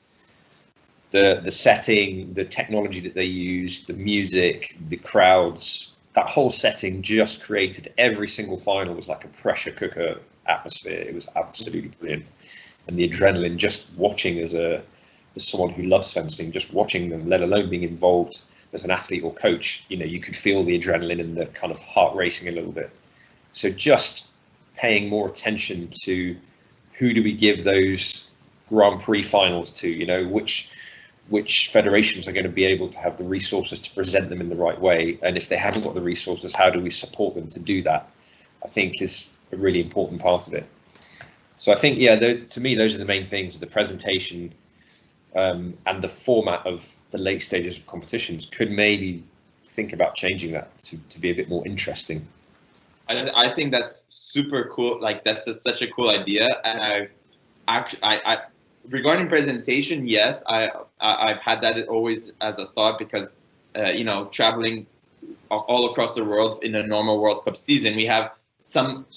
The setting, the technology that they used, the music, the crowds, that whole setting just created, every single final was like a pressure cooker atmosphere. It was absolutely brilliant. And the adrenaline, just watching as someone who loves fencing, just watching them, let alone being involved as an athlete or coach, you could feel the adrenaline and the kind of heart racing a little bit. So just paying more attention to who do we give those Grand Prix finals to, which federations are going to be able to have the resources to present them in the right way. And if they haven't got the resources, how do we support them to do that? I think is a really important part of it. So I think, to me, those are the main things: the presentation and the format of the late stages of competitions. Could maybe think about changing that to be a bit more interesting. I think that's super cool. Like, that's such a cool idea. And I regarding presentation, yes, I've had that always as a thought, because traveling all across the world in a normal World Cup season, we have some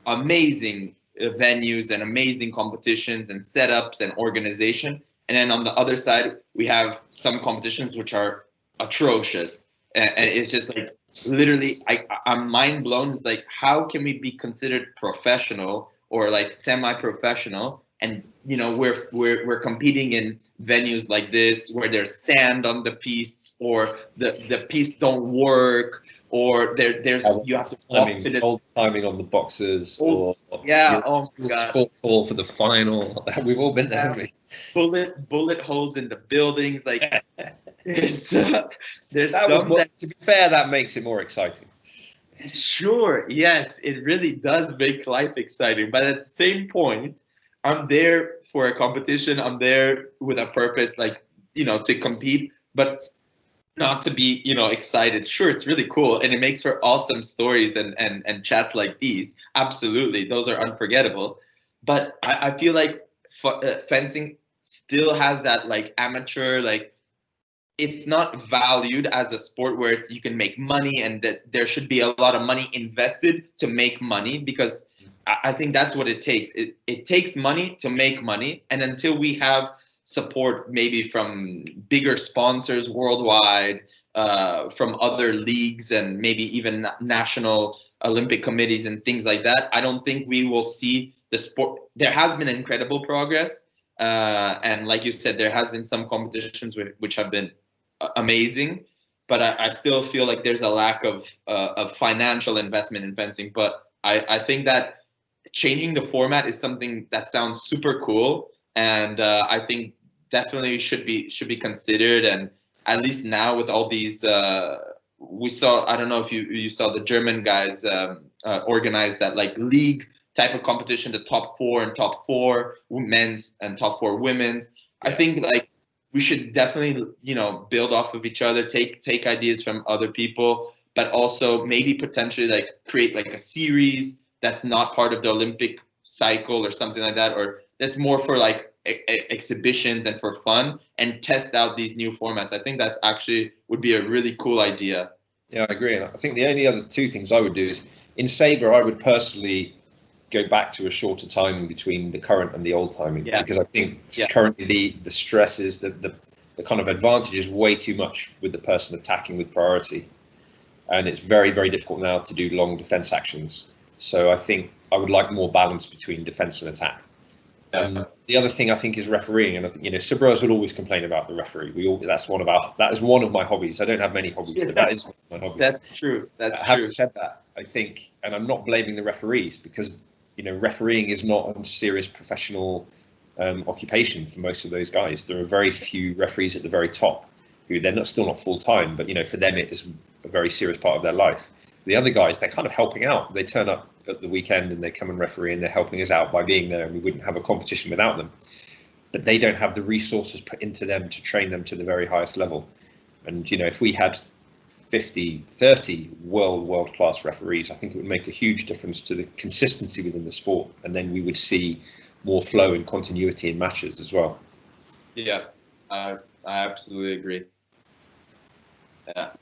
amazing venues and amazing competitions and setups and organization. And then on the other side, we have some competitions which are atrocious. And it's just like, literally, I'm mind blown. It's like, how can we be considered professional or like semi-professional? And we're competing in venues like this where there's sand on the pistes, or the pistes don't work, or there's you have to cold timing on the boxes, or my God, fall for the final. We've all been there, haven't we? Bullet holes in the buildings. Like there's to be fair, that makes it more exciting. Sure, yes, it really does make life exciting, but at the same point, I'm there for a competition. I'm there with a purpose, to compete, but not to be, excited. Sure, it's really cool, and it makes for awesome stories and chats like these. Absolutely, those are unforgettable. But I feel like fencing still has that amateur, it's not valued as a sport where you can make money, and that there should be a lot of money invested to make money, because I think that's what it takes. It takes money to make money. And until we have support, maybe from bigger sponsors worldwide, from other leagues, and maybe even national Olympic committees and things like that, I don't think we will see the sport. There has been incredible progress. And like you said, there has been some competitions which have been amazing. But I still feel like there's a lack of financial investment in fencing. But I think that changing the format is something that sounds super cool, and I think definitely should be considered. And at least now with all these, we saw, I don't know if you saw the German guys organize that league type of competition, the top 4 and top 4 men's and top 4 women's. Yeah. I think we should definitely build off of each other, take ideas from other people, but also maybe potentially create a series that's not part of the Olympic cycle or something like that, or that's more for exhibitions and for fun, and test out these new formats. I think that's actually would be a really cool idea. Yeah, I agree. And I think the only other 2 things I would do is, in Sabre, I would personally go back to a shorter timing between the current and the old timing, because I think currently the stress is the kind of advantage is way too much with the person attacking with priority, and it's very, very difficult now to do long defense actions. So I think I would like more balance between defense and attack. The other thing I think is refereeing, and I think, Sabros would always complain about the referee. That is one of my hobbies. I don't have many hobbies, but that is one of my hobbies. That's true. That's true. Having said that, I think, and I'm not blaming the referees, because refereeing is not a serious professional occupation for most of those guys. There are very few referees at the very top who still not full time, but for them it is a very serious part of their life. The other guys, they're kind of helping out. They turn up at the weekend and they come and referee, and they're helping us out by being there, and we wouldn't have a competition without them. But they don't have the resources put into them to train them to the very highest level. And if we had 50, 30 world-class referees, I think it would make a huge difference to the consistency within the sport, and then we would see more flow and continuity in matches as well. Yeah, I absolutely agree. Yeah.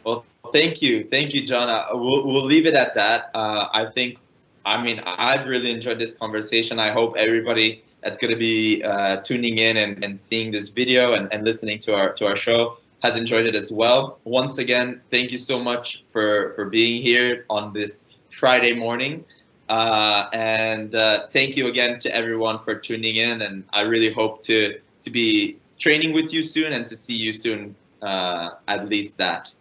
Well, thank you, John. We'll leave it at that. I've really enjoyed this conversation. I hope everybody that's going to be tuning in and seeing this video and listening to our show has enjoyed it as well. Once again, thank you so much for being here on this Friday morning. And thank you again to everyone for tuning in. And I really hope to be training with you soon and to see you soon, at least that.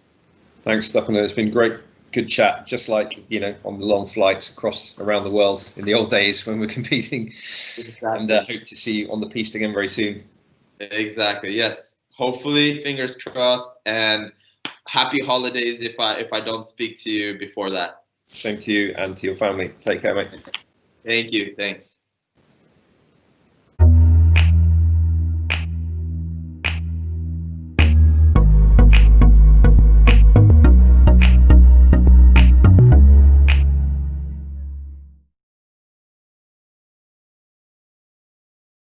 Thanks, Stefano. It's been great, good chat. Just like, on the long flights around the world in the old days when we're competing. Exactly. And hope to see you on the piste again very soon. Exactly. Yes. Hopefully, fingers crossed, and happy holidays if I don't speak to you before that. Same to you and to your family. Take care, mate. Thank you. Thanks.